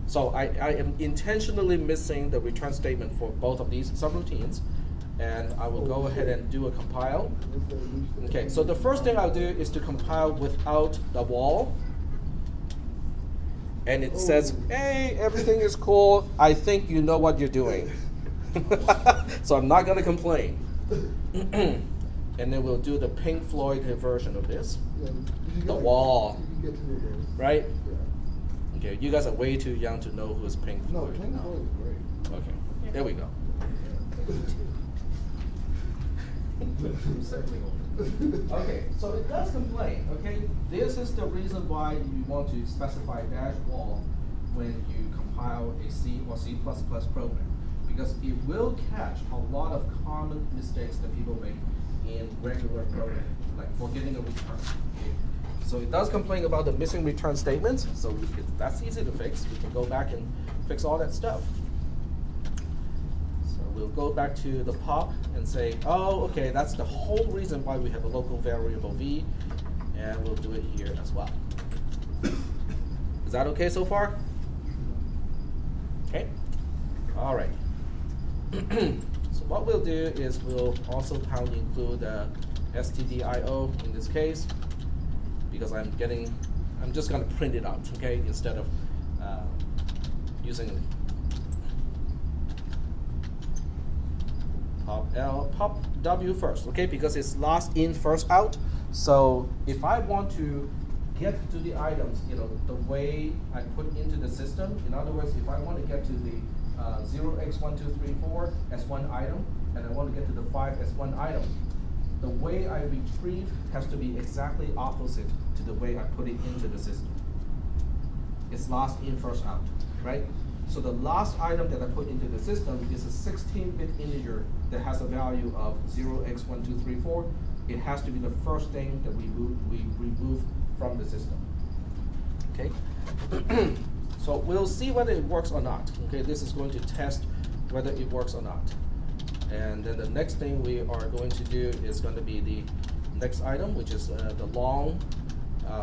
So I am intentionally missing the return statement for both of these subroutines, and I will go ahead and do a compile. Okay, so the first thing I'll do is to compile without the wall. And it says, hey, everything is cool. I think you know what you're doing. So I'm not going to complain. And then we'll do the Pink Floyd version of this. The wall. Right? Okay, you guys are way too young to know who's Pink Floyd. No, Pink Floyd is great. Okay, there we go. Okay, so it does complain, okay? This is the reason why you want to specify dash wall when you compile a C or C++ program, because it will catch a lot of common mistakes that people make in regular programming, like forgetting a return. Okay? So it does complain about the missing return statements, so that's easy to fix. We can go back and fix all that stuff. We'll go back to the pop and say, oh, okay, that's the whole reason why we have a local variable v, and we'll do it here as well. Is that okay so far? Okay. All right. So what we'll do is we'll also probably include stdio in this case, because I'm just going to print it out, okay, instead of using pop W first, okay, because it's last in, first out. So if I want to get to the items, the way I put into the system, in other words, if I want to get to the 0x1234 as one item, and I want to get to the 5 as one item, the way I retrieve has to be exactly opposite to the way I put it into the system. It's last in, first out, right? So the last item that I put into the system is a 16-bit integer that has a value of 0x1234. It has to be the first thing that we remove from the system. Okay. So we'll see whether it works or not. Okay, this is going to test whether it works or not. And then the next thing we are going to do is going to be the next item, which is the long,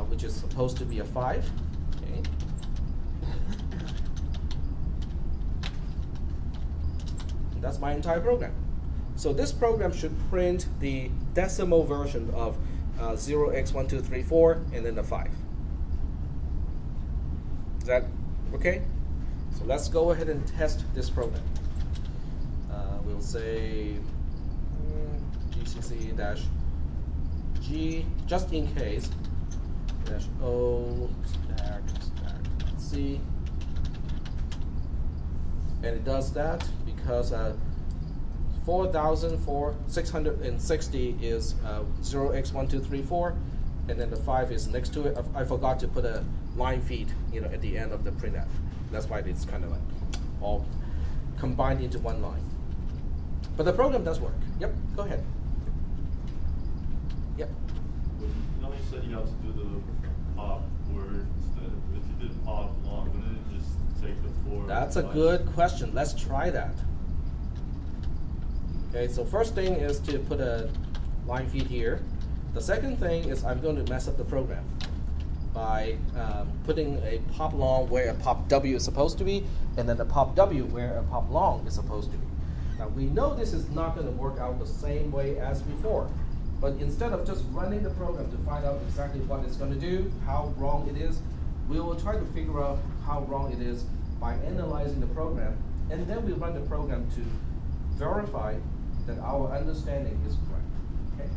which is supposed to be a 5. Okay. That's my entire program. So this program should print the decimal version of 0x1234 and then the 5. Is that okay? So let's go ahead and test this program. We'll say gcc-g, just in case, -o stack C, And it does that because 4,660 is 0x1234, and then the 5 is next to it. I forgot to put a line feed, at the end of the printf. That's why it's kind of like all combined into one line. But the program does work. Yep, go ahead. Yep. You said you have to do the pop word instead. If you did pop long, wouldn't it just take the 4? That's a good question. Let's try that. Okay, so first thing is to put a line feed here. The second thing is I'm going to mess up the program by putting a pop long where a pop W is supposed to be, and then a pop W where a pop long is supposed to be. Now we know this is not going to work out the same way as before, but instead of just running the program to find out exactly what it's going to do, how wrong it is, we will try to figure out how wrong it is by analyzing the program, and then we run the program to verify that our understanding is correct. Okay?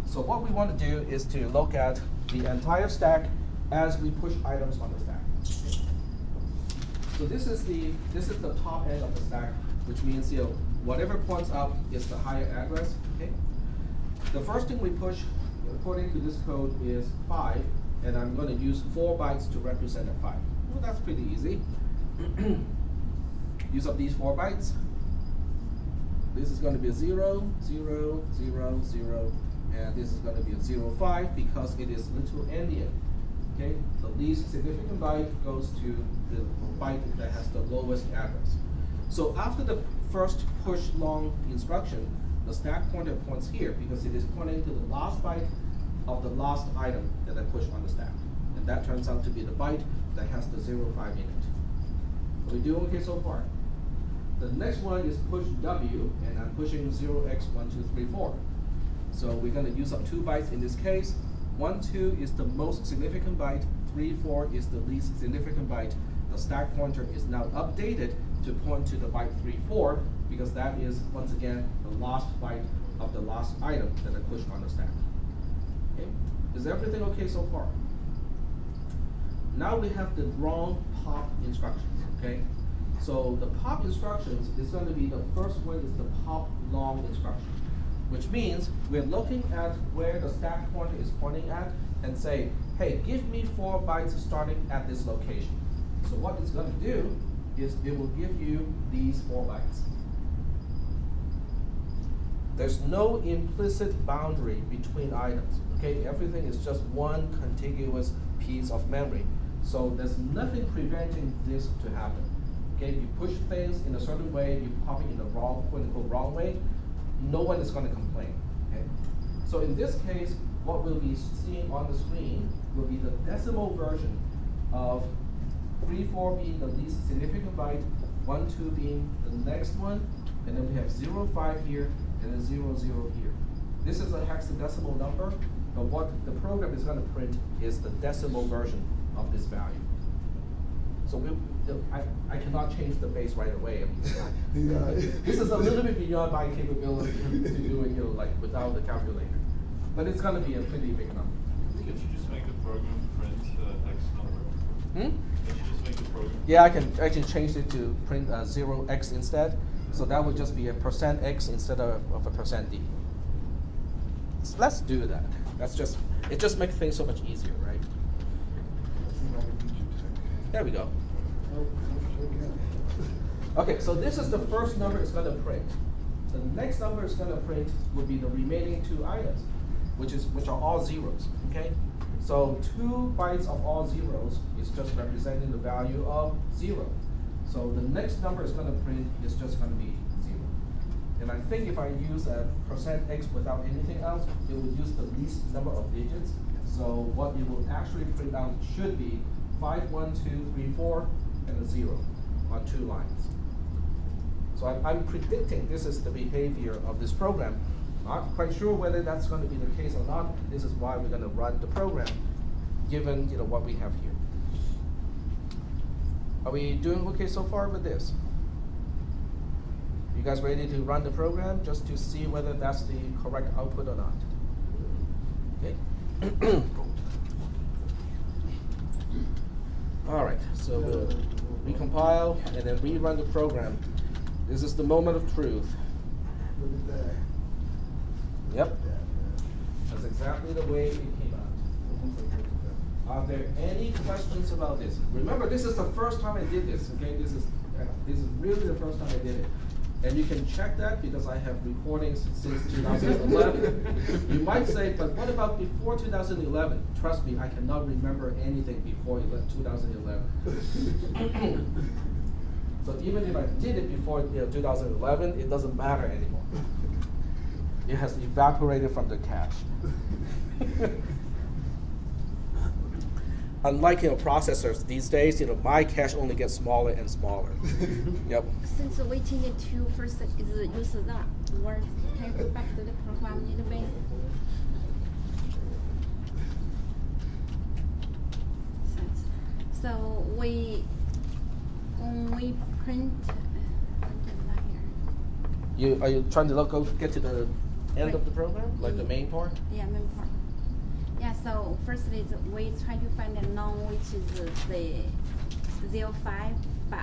So what we want to do is to look at the entire stack as we push items on the stack. Okay? So this is the top end of the stack, which means whatever points up is the higher address. Okay? The first thing we push, according to this code, is 5, and I'm going to use 4 bytes to represent that 5. Well, that's pretty easy. Use up these 4 bytes. This is going to be a 0, 0, 0, 0, and this is going to be a 0, 5 because it is little endian. Okay, the least significant byte goes to the byte that has the lowest address. So after the first push long instruction, the stack pointer points here because it is pointing to the last byte of the last item that I push on the stack. And that turns out to be the byte that has the 0, 5 in it. Are we doing okay so far? The next one is push W, and I'm pushing 0x1234. So we're going to use up 2 bytes in this case. 1, 2 is the most significant byte. 3, 4 is the least significant byte. The stack pointer is now updated to point to the byte 3, 4 because that is, once again, the last byte of the last item that I pushed on the stack. Okay? Is everything okay so far? Now we have the wrong pop instructions. Okay? So the pop instructions is going to be the first one is the pop long instruction, which means we're looking at where the stack pointer is pointing at and say, hey, give me 4 bytes starting at this location. So what it's going to do is it will give you these 4 bytes. There's no implicit boundary between items. Okay, everything is just one contiguous piece of memory. So there's nothing preventing this to happen. Okay, you push things in a certain way, you pop it in the wrong, quote-unquote, wrong way, no one is going to complain. Okay? So in this case, what we'll be seeing on the screen will be the decimal version of 3, 4 being the least significant byte, 1, 2 being the next one, and then we have 0, 5 here, and then 0, 0 here. This is a hexadecimal number, but what the program is going to print is the decimal version of this value. So I cannot change the base right away. This is a little bit beyond my capability to do it, like without the calculator. But it's going to be a pretty big number. Can't you just make the program print X number? Can't you just make the program? Yeah, I can change it to print 0x instead. So that would just be a %x instead of a %d. So let's do that. It just makes things so much easier, right? There we go. Okay, so this is the first number it's going to print. The next number it's going to print would be the remaining 2 items, which are all zeros. Okay, so 2 bytes of all zeros is just representing the value of 0. So the next number it's going to print is just going to be 0. And I think if I use a %x without anything else, it would use the least number of digits. So what it will actually print out should be 5, 1, 2, 3, 4, and a 0 on 2 lines. So I'm predicting this is the behavior of this program. Not quite sure whether that's going to be the case or not. This is why we're going to run the program, given what we have here. Are we doing okay so far with this? You guys ready to run the program just to see whether that's the correct output or not? Okay. All right, so recompile, and then rerun the program. This is the moment of truth. Look at that. Yep. That's exactly the way it came out. Are there any questions about this? Remember, this is the first time I did this, okay? This is really the first time I did it. And you can check that because I have recordings since 2011. You might say, but what about before 2011? Trust me, I cannot remember anything before 2011. So even if I did it before 2011, it doesn't matter anymore. It has evaporated from the cache. Unlike processors these days, my cache only gets smaller and smaller. Yep. Since we changed it to first is use that word, can you go back to the program a little bit? So we print right here. Are you trying to get to the end of the program, like the main part? Yeah, main part. Yeah, so firstly, we try to find a known which is the 05, but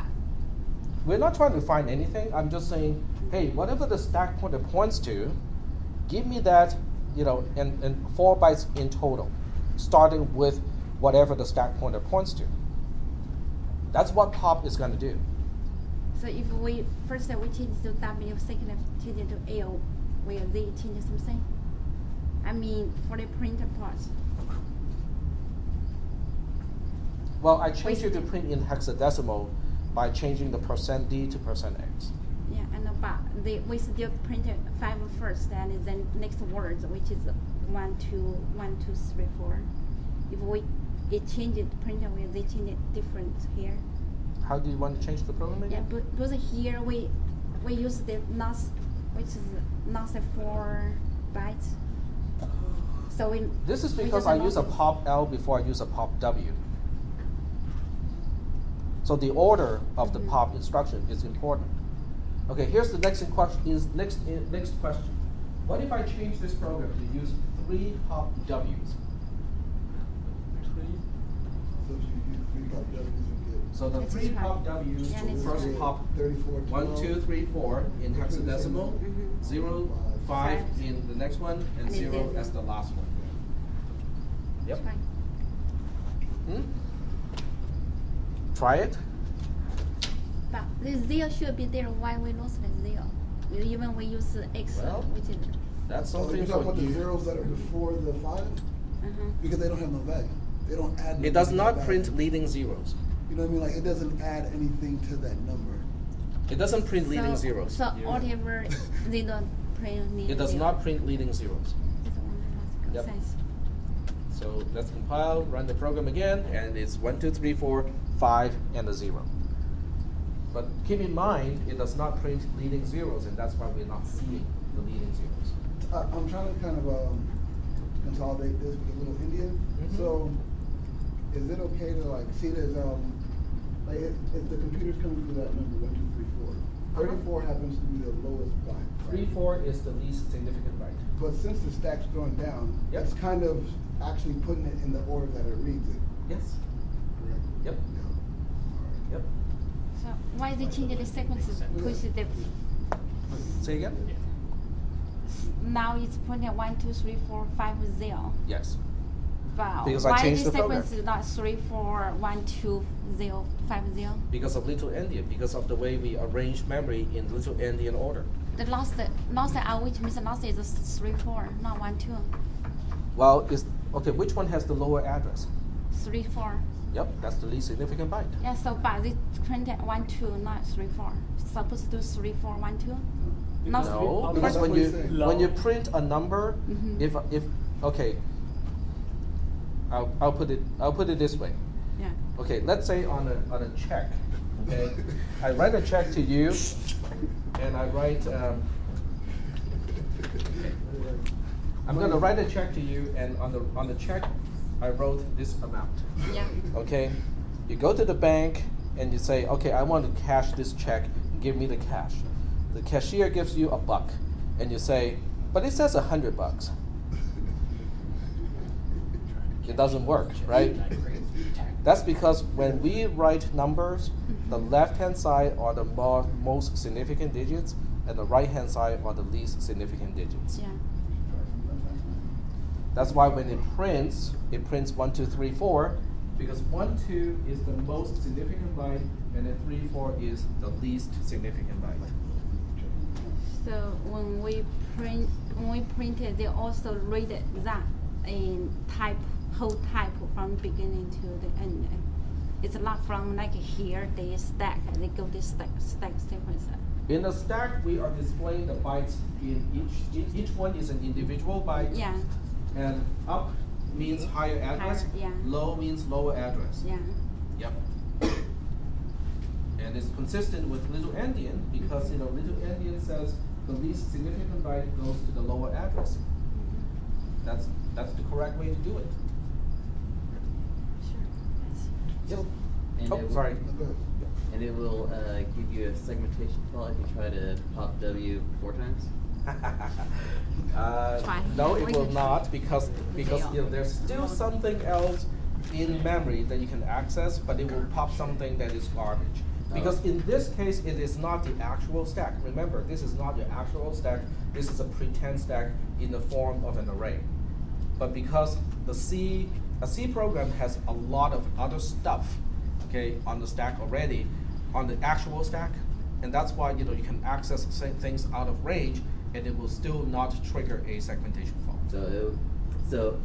We're not trying to find anything. I'm just saying, hey, whatever the stack pointer points to, give me that, and 4 bytes in total, starting with whatever the stack pointer points to. That's what pop is going to do. so if we first we change to W, second change it to L, will they change something? I mean, for the printer part. Well, I changed it to print in hexadecimal by changing the %D to %X. Yeah, and but we still print 5 first, and then next words, which is 1, 2, 1, 2, 3, 4. If it change it, printer will they change it different here? How do you want to change the program Yeah, again? because here we use the NOS, which is NOS 4 bytes. So This is we because just I use a notice- pop L before I use a pop W. So the order of the pop instruction is important. Okay, here's the next question. Next question. What if I change this program to use 3 pop Ws? So if you use 3 pop W's, you get. So the This 3 is pop right. W's Yeah, to this is first right. pop 34, 1, 2, 3, 4 in hexadecimal, Mhm. 0, 5 5 in the next one, and And 0 0. as the last one. Yep. Fine. Try it. But the 0 should be there. Why we lost the 0? Even we use X, Well, which is. That's So something you're talking for about the you. zeros that are before the 5? Because they don't have no value. They don't add. It does nothing to not that print value. leading zeros. You know what I mean? Like it doesn't add anything to that number. It doesn't print leading So- zeros. So whatever they don't print leading It does zero. not print leading zeros. This one has Yep. sense. So let's compile, run the program again, and it's 1, 2, 3, 4, 5, and a 0. But keep in mind, it does not print leading zeros, and that's why we're not seeing the leading zeros. I'm trying to kind of consolidate this with a little Indian. Mhm. So, is it okay to like see it as like if the computer's coming through that number 1, 2, 3, 4. 34 happens to be the lowest byte. 3, 4 is the least significant byte. But since the stack's going down, Yep. it's kind of actually putting it in the order that it reads it. Yes. Correct. Yep. Yeah. All right. Yep. So why they change the sequence? Push the Say again? now it's pointing 1, 2, 3, 4, 5, 0. Yes. But Because I why changed the the program. sequence is not 3, 4, 1, 2, 0, 5, 0? Because of little endian, because of the way we arrange memory in little endian order. The last out, which means the last is 3, 4, not 1, 2. Well, okay, which one has the lower address? 3, 4. Yep, that's the least significant byte. Yeah, so but they printed 1, 2, not 3, 4. Supposed to do 3, 4, 1, 2. Not No, Because because that's when what you he's saying. when you print a number, Mhm. if okay, I'll put it this way. Yeah. Okay, let's say on a check, okay, I write a check to you, and I write. I'm gonna write a check to you, and on the check, I wrote this amount. Yeah. Okay, you go to the bank and you say, okay, I want to cash this check. Give me the cash. The cashier gives you $1, and you say, but it says $100. It doesn't work, right? That's because when we write numbers, the left-hand side are the most significant digits, and the right-hand side are the least significant digits. Yeah. That's why when it prints 1, 2, 3, 4, because 1, 2 is the most significant byte, and then 3, 4 is the least significant byte. So when we print it, they also read that in whole type from beginning to the end. It's not from like here they stack, they go this stack sequence. In the stack, we are displaying the bytes in each one is an individual byte. Yeah. And up means higher address. Higher, yeah. Low means lower address. Yeah. Yep. And it's consistent with little endian because little endian says the least significant byte goes to the lower address. That's the correct way to do it. Sure. Yep. And Oh, it will- sorry. No, go ahead. And it will give you a segmentation fault if you try to pop W 4 times. Try. No, it We will can not because Fail. there's still something else in memory that you can access, but it will pop something that is garbage. Because in this case, it is not the actual stack. Remember, this is not your actual stack. This is a pretend stack in the form of an array. But because a C program has a lot of other stuff, okay, on the stack already, on the actual stack, and that's why you can access things out of range, and it will still not trigger a segmentation fault. So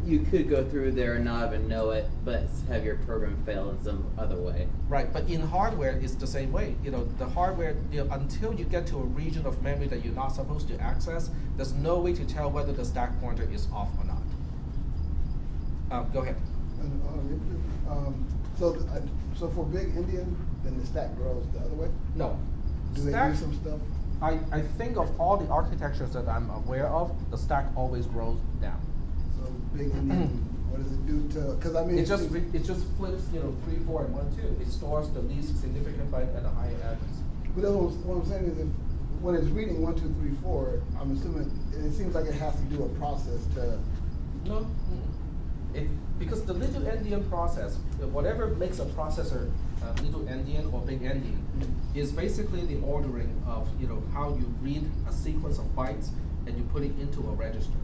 you could go through there and not even know it, but have your program fail in some other way. Right, but in hardware, it's the same way. The hardware, until you get to a region of memory that you're not supposed to access, there's no way to tell whether the stack pointer is off or not. Go ahead. So for big Indian, then the stack grows the other way? No. Do they Stack- do some stuff? I think of all the architectures that I'm aware of, the stack always grows down. So big Indian, what does it do to, because I mean. It just flips 3, 4, and 1, 2. It stores the least significant byte at a higher address. But that's what I'm saying is when it's reading 1, 2, 3, 4, I'm assuming, it seems like it has to do a process to. No. Because the little endian process, whatever makes a processor little endian or big endian, is basically the ordering of how you read a sequence of bytes and you put it into a register.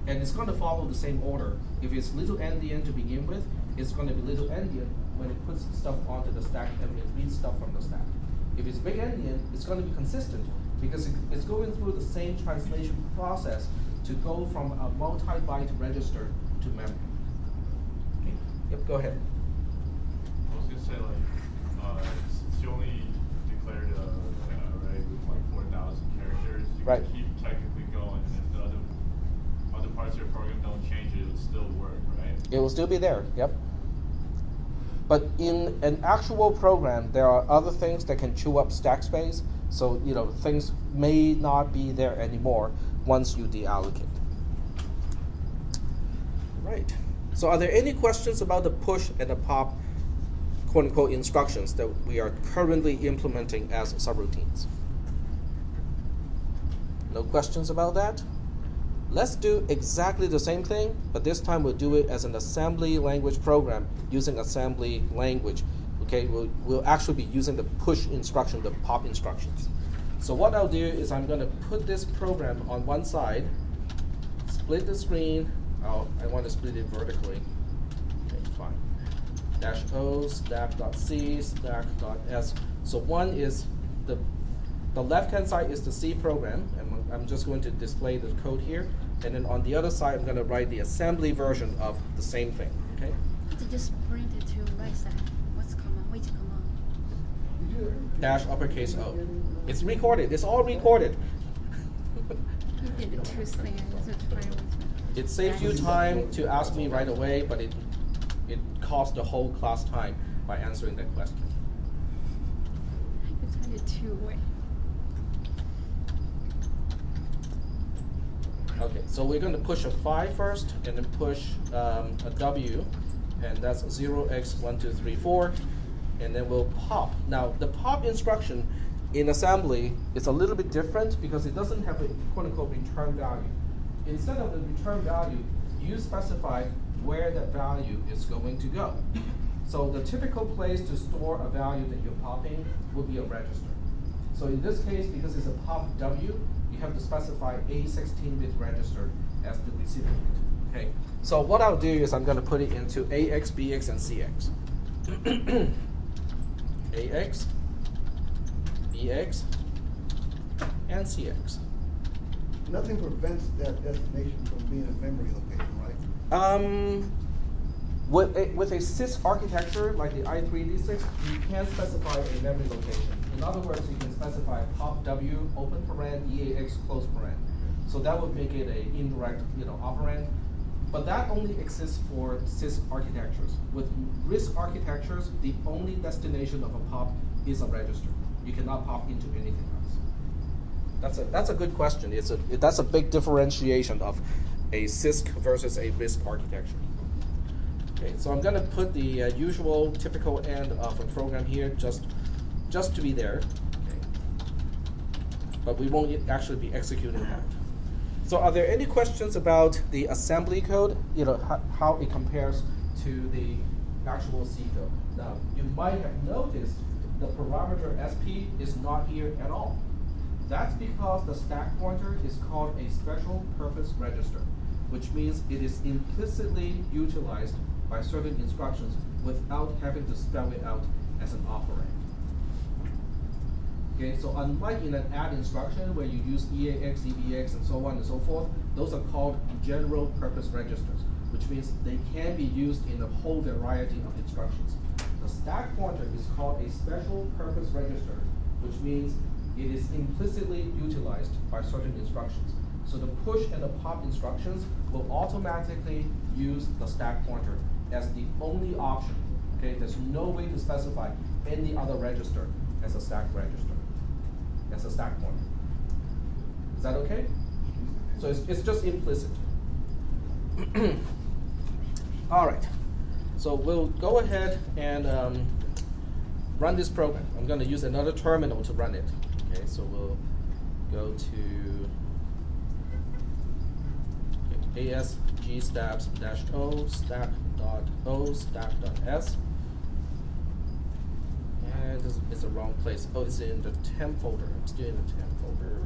And it's going to follow the same order. If it's little endian to begin with, it's going to be little endian when it puts stuff onto the stack and it reads stuff from the stack. If it's big endian, it's going to be consistent because it's going through the same translation process to go from a multi-byte register to memory. Okay. Yep, go ahead. I was gonna say since you only declared an array with 4,000 characters, you Right. can keep technically going, and if the other parts of your program don't change it, it'll still work, right? It will still be there, yep. But in an actual program, there are other things that can chew up stack space, so things may not be there anymore once you deallocate. Right. So are there any questions about the push and the pop quote-unquote instructions that we are currently implementing as subroutines? No questions about that? Let's do exactly the same thing, but this time we'll do it as an assembly language program using assembly language. Okay, we'll actually be using the push instruction, the pop instructions. So what I'll do is I'm going to put this program on one side, split the screen. I want to split it vertically. Okay, fine. -O, stack.c, stack.s. So one is the left-hand side is the C program, and I'm just going to display the code here. And then on the other side, I'm going to write the assembly version of the same thing. Okay. It's just print it to right side. What's command? Which command? -uppercase O. It's recorded. It's all recorded. You did two things. It saves you time to ask me right away, but it costs the whole class time by answering that question. It's kind of two-way. Okay, so we're going to push a 5 first, and then push a W, and that's 0x1234, and then we'll pop. Now, the pop instruction in assembly is a little bit different because it doesn't have a quote-unquote return value. Instead of the return value, you specify where that value is going to go. So the typical place to store a value that you're popping will be a register. So in this case, because it's a pop W, you have to specify a 16-bit register as the recipient. Okay. So what I'll do is I'm going to put it into AX, BX, and CX. AX, BX, and CX. Nothing prevents that destination from being a memory location, right? With a cisp architecture like the i386, you can specify a memory location. In other words, you can specify pop W, open paren, EAX, close paren. So that would make it an indirect, operand. But that only exists for cisp architectures. With RISC architectures, the only destination of a pop is a register. You cannot pop into anything else. That's a good question. That's a big differentiation of a CISC versus a RISC architecture. Okay, so I'm going to put the usual typical end of a program here just to be there. Okay. But we won't actually be executing that. So are there any questions about the assembly code, how it compares to the actual C code? Now, you might have noticed the parameter SP is not here at all. That's because the stack pointer is called a special purpose register, which means it is implicitly utilized by certain instructions without having to spell it out as an operand. Okay, so unlike in an add instruction where you use EAX, EBX, and so on and so forth, those are called general purpose registers, which means they can be used in a whole variety of instructions. The stack pointer is called a special purpose register, which means it is implicitly utilized by certain instructions. So the push and the pop instructions will automatically use the stack pointer as the only option. Okay, there's no way to specify any other register as a stack register, as a stack pointer. Is that okay? So it's just implicit. All right. So we'll go ahead and run this program. I'm going to use another terminal to run it. Okay, so we'll go to ASG-stabs-O, stack.O, stack.S. And this is the wrong place. Oh, it's in the temp folder. I'm still in the temp folder.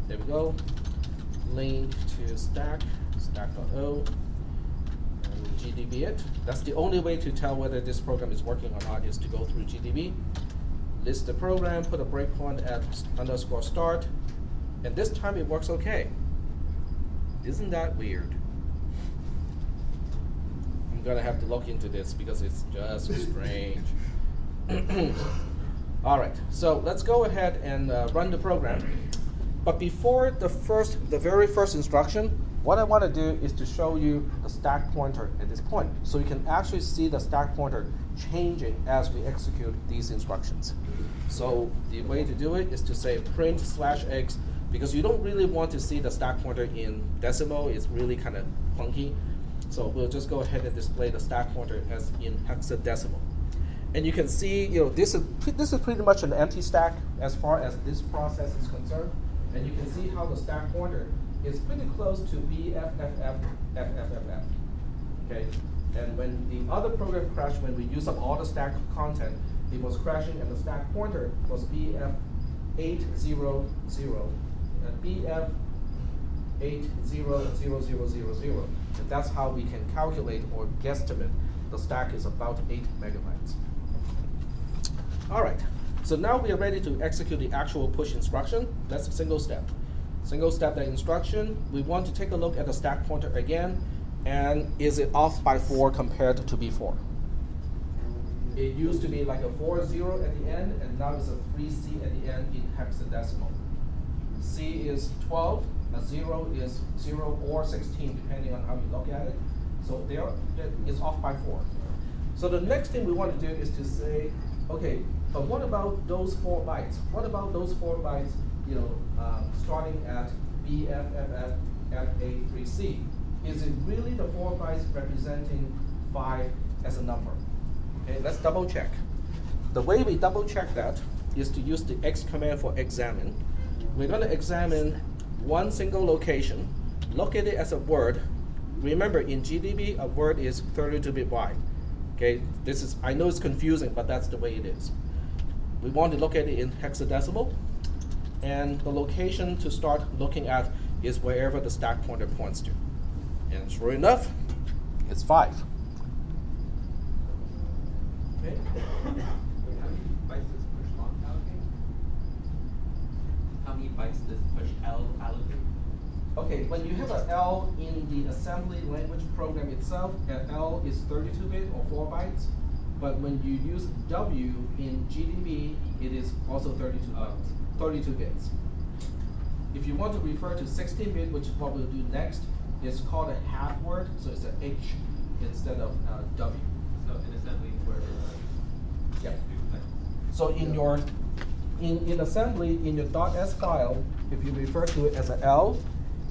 There we go. Link to stack.O. And we'll GDB it. That's the only way to tell whether this program is working or not, is to go through GDB. List the program, put a breakpoint at _start, and this time it works okay. Isn't that weird? I'm gonna have to look into this because it's just strange. All right, so let's go ahead and run the program. But before the very first instruction, what I want to do is to show you the stack pointer at this point, so you can actually see the stack pointer changing as we execute these instructions. So the way to do it is to say print /x, because you don't really want to see the stack pointer in decimal. It's really kind of funky. So we'll just go ahead and display the stack pointer as in hexadecimal. And you can see, this is pretty much an empty stack as far as this process is concerned. And you can see how the stack pointer is pretty close to BFFFFFF. Okay, and when the other program crashed, when we used up all the stack content, it was crashing, and the stack pointer was BF800, BF800000. And that's how we can calculate or guesstimate the stack is about 8 megabytes. All right, so now we are ready to execute the actual push instruction. That's a single step. Single step that instruction. We want to take a look at the stack pointer again, and is it off by 4 compared to before? It used to be like a 40 at the end, and now it's a 3C at the end in hexadecimal. C is 12, a 0 is 0 or 16, depending on how you look at it. So there, it's off by 4. So the next thing we want to do is to say, okay, but what about those 4 bytes? What about those 4 bytes, starting at BFFFA3C? Is it really the 4 bytes representing 5 as a number? Okay, let's double check. The way we double check that is to use the X command for examine. We're going to examine one single location, look at it as a word. Remember, in GDB, a word is 32-bit wide. Okay, this is, I know it's confusing, but that's the way it is. We want to look at it in hexadecimal, and the location to start looking at is wherever the stack pointer points to. And sure enough, it's 5. Okay. How many bytes does push L allocate? Okay, when you have an L in the assembly language program itself, an L is 32-bit or 4 bytes. But when you use W in GDB, it is also 32 bits. If you want to refer to 16-bit, which is what we'll do next, it's called a half word, so it's an H instead of W. So in assembly, where Yep. So in your in assembly, in your .s file, if you refer to it as an L,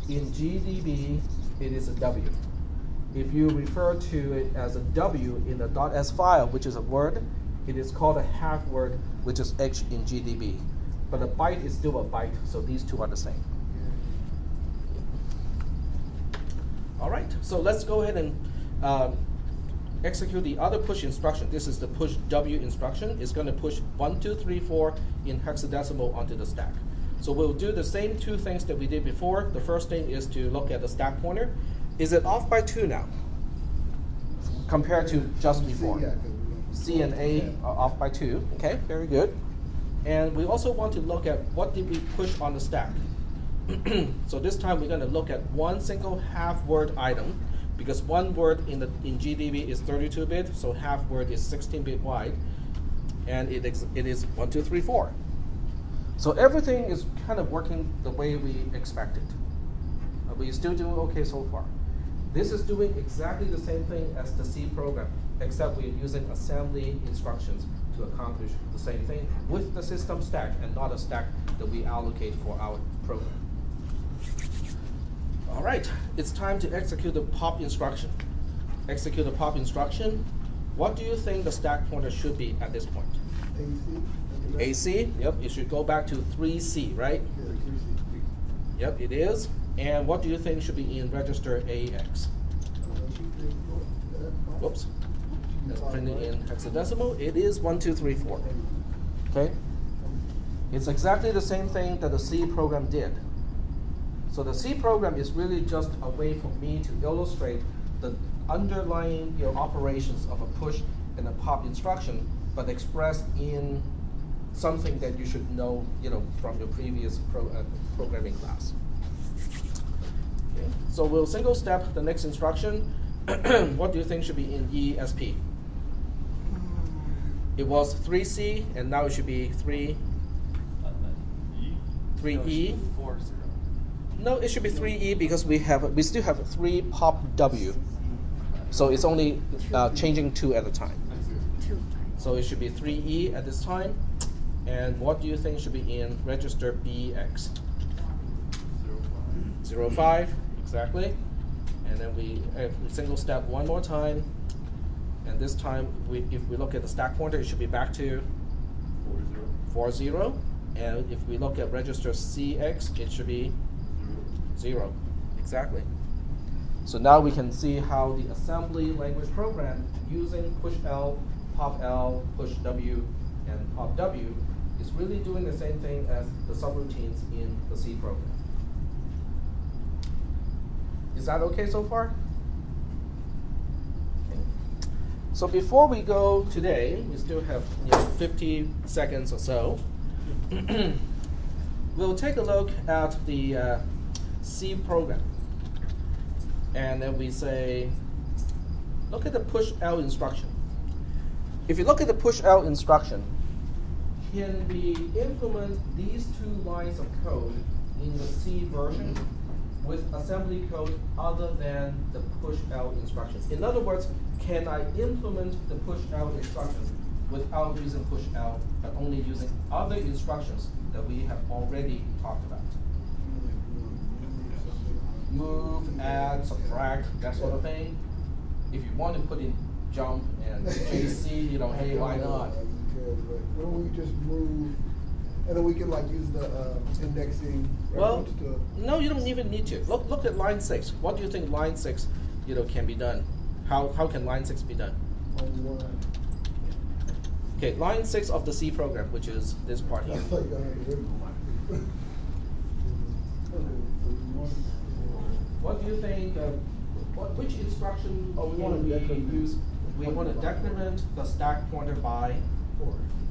in GDB, it is a W. If you refer to it as a W in the .s file, which is a word, it is called a half word, which is H in GDB. But a byte is still a byte, so these two are the same. All right, so let's go ahead and execute the other push instruction. This is the push W instruction. It's going to push 1, 2, 3, 4 in hexadecimal onto the stack. So we'll do the same 2 things that we did before. The first thing is to look at the stack pointer. Is it off by 2 now compared to just before? C and A are off by 2. Okay, very good. And we also want to look at what did we push on the stack. So this time we're going to look at one single half word item, because one word in GDB is 32-bit, so half word is 16-bit wide, and it is 1, 2, 3, 4. So everything is kind of working the way we expected. We're still doing okay so far. This is doing exactly the same thing as the C program, except we're using assembly instructions to accomplish the same thing with the system stack and not a stack that we allocate for our program. All right, it's time to execute the pop instruction. Execute the pop instruction. What do you think the stack pointer should be at this point? AC, yep, it should go back to 3C, right? Yeah, 3C. Yep, it is. And what do you think should be in register AX? Whoops. Let's print it in hexadecimal. It is 1, 2, 3, 4. Okay? It's exactly the same thing that the C program did. So the C program is really just a way for me to illustrate the underlying operations of a push and a pop instruction, but expressed in something that you should know, from your previous programming class. Okay. So we'll single step the next instruction. What do you think should be in ESP? It was 3C, and now it should be 3E. No, it should be 3E because we still have 3 pop W. So it's only changing 2 at a time. So it should be 3E at this time. And what do you think should be in register BX? 05, exactly. And then we single step one more time. And this time, if we look at the stack pointer, it should be back to 40. And if we look at register CX, it should be 0. Exactly. So now we can see how the assembly language program using push L, pop L, push W, and pop W is really doing the same thing as the subroutines in the C program. Is that okay so far? Okay. So before we go today, we still have 50 seconds or so. We'll take a look at the C program. And then we say, look at the push L instruction. If you look at the push L instruction, can we implement these 2 lines of code in the C version with assembly code other than the push L instructions? In other words, can I implement the push L instructions without using push L, but only using other instructions that we have already talked about? Move, add, subtract, that sort of thing. If you want to put in jump and JC, hey, why not? Why don't we just move And then we can like use the indexing Well, reference to. no, you don't even need to. Look at line 6. What do you think line 6, can be done? How can line 6 be done? Okay, line 6 of the C program, which is this part here. What do you think? Which instruction We want can to we decrement. use? We want to decrement the stack pointer by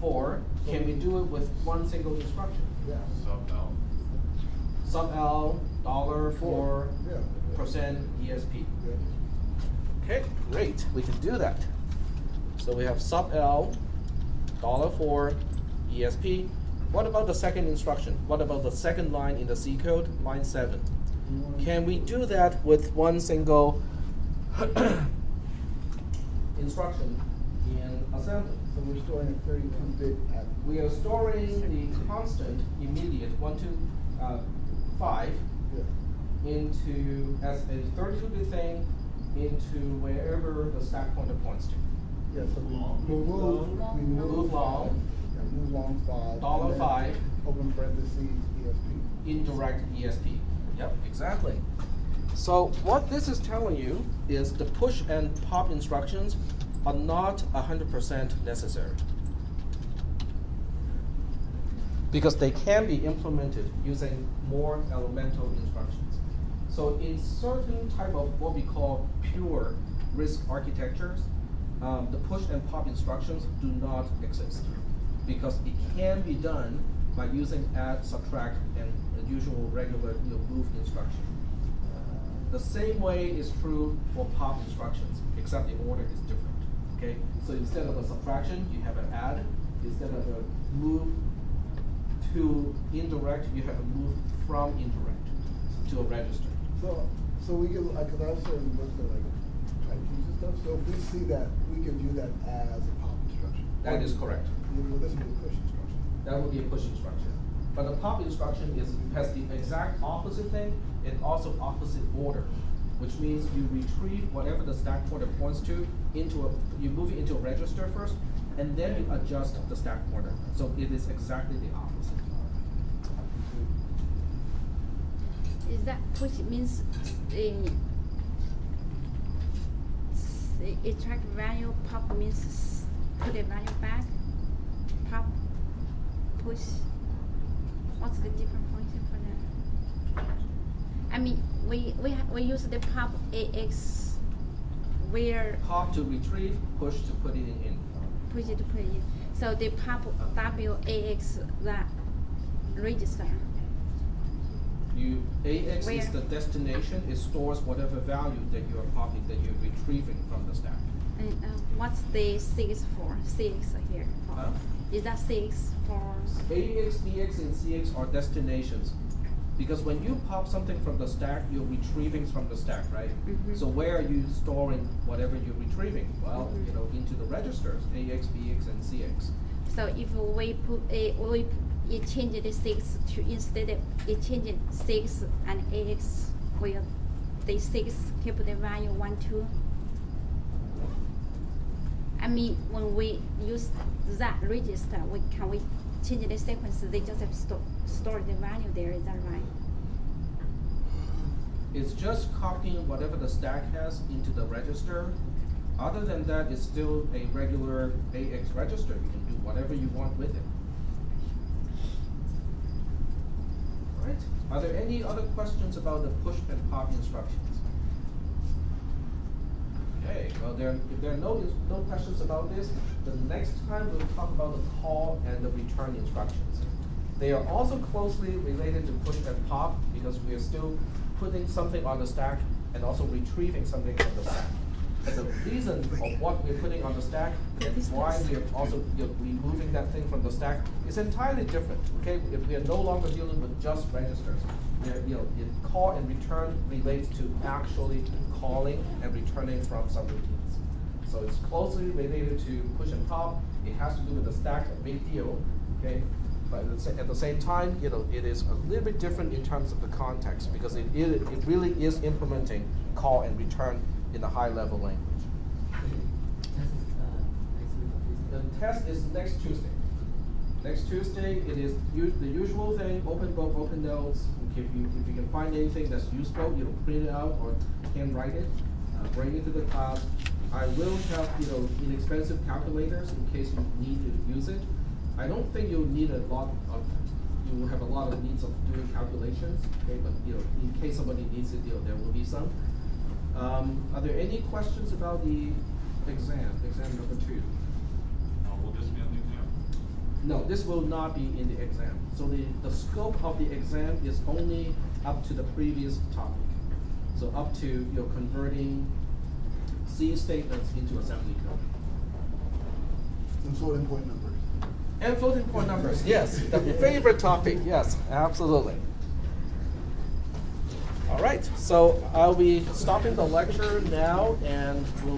4. Can we do it with one single instruction? Yeah. Sub L. Sub L $4 Yeah. percent ESP. Yeah. Okay, great. We can do that. So we have sub L $4 ESP. What about the second instruction? What about the second line in the C code, line 7? Can we do that with one single instruction in assembly? So we're storing a 32-bit at. We are storing the constant immediate 1 to 5 Yeah. into as a 32-bit thing into wherever the stack pointer points to. Yeah, so we Long. move Move long. Yeah, move long 5. Dollar and then 5. Open parentheses, ESP. Indirect ESP. Yep, exactly. So what this is telling you is the push and pop instructions are not 100% necessary, because they can be implemented using more elemental instructions. So in certain type of what we call pure RISC architectures, the push and pop instructions do not exist, because it can be done by using add, subtract, and the usual regular move instruction. The same way is true for pop instructions, except the order is different. Okay, so instead of a subtraction, you have an add. Instead of a move to indirect, you have a move from indirect to a register. So we can, cause I also looked at like types and stuff, so if we see that, we can view that as a pop instruction. That is correct. Well, this would be a push instruction. That would be a push instruction. But the pop instruction has the exact opposite thing, and also opposite order, which means you retrieve whatever the stack pointer points to you move it into a register first, and then you adjust the stack pointer. So it is exactly the opposite. Is that push means extract value, pop means put the value back, pop, push. What's the different function for that? I mean, we use the pop AX where Pop to retrieve, push to put it in. push it to put it in. So the pop WAX that register. AX is Where? the destination. It stores whatever value that you are popping, that you're retrieving from the stack. And what's the 6 for? 6 here. Huh? Is that 6 for? AX, BX, and CX are destinations. Because when you pop something from the stack, you're retrieving from the stack, right? Mhm. So where are you storing whatever you're retrieving? Well, Mhm. into the registers, AX, BX, and CX. So if we put it change the 6 to instead of it change 6 and AX, will the 6 keep the value 1, 2? I mean, when we use that register, can we change the sequence? They just have store the value there. Is that right? It's just copying whatever the stack has into the register. Other than that, it's still a regular AX register. You can do whatever you want with it. Right? Are there any other questions about the push and pop instructions? Okay, well, if there are no questions about this, the next time we'll talk about the call and the return instructions. They are also closely related to push and pop, because we are still putting something on the stack and also retrieving something from the stack. And the reason of what we're putting on the stack and why we are also removing that thing from the stack is entirely different. Okay, if we are no longer dealing with just registers, call and return relates to actually calling and returning from subroutines. So it's closely related to push and pop. It has to do with the stack, a big deal. Okay, but at the same time, it is a little bit different in terms of the context, because it really is implementing call and return in a high-level language. The test is next Tuesday. Next Tuesday, it is the usual thing, open book, open notes. If you can find anything that's useful, print it out or handwrite it, bring it to the class. I will have, inexpensive calculators in case you need to use it. I don't think you will have a lot of needs of doing calculations, okay, but, in case somebody needs it, there will be some. Are there any questions about the exam number 2? Will this be on the exam? No, this will not be in the exam. So the scope of the exam is only up to the previous topic. So up to converting C statements into assembly code. And floating point numbers. And floating point numbers, yes, the favorite topic, yes, absolutely. All right, so I'll be stopping the lecture now and we'll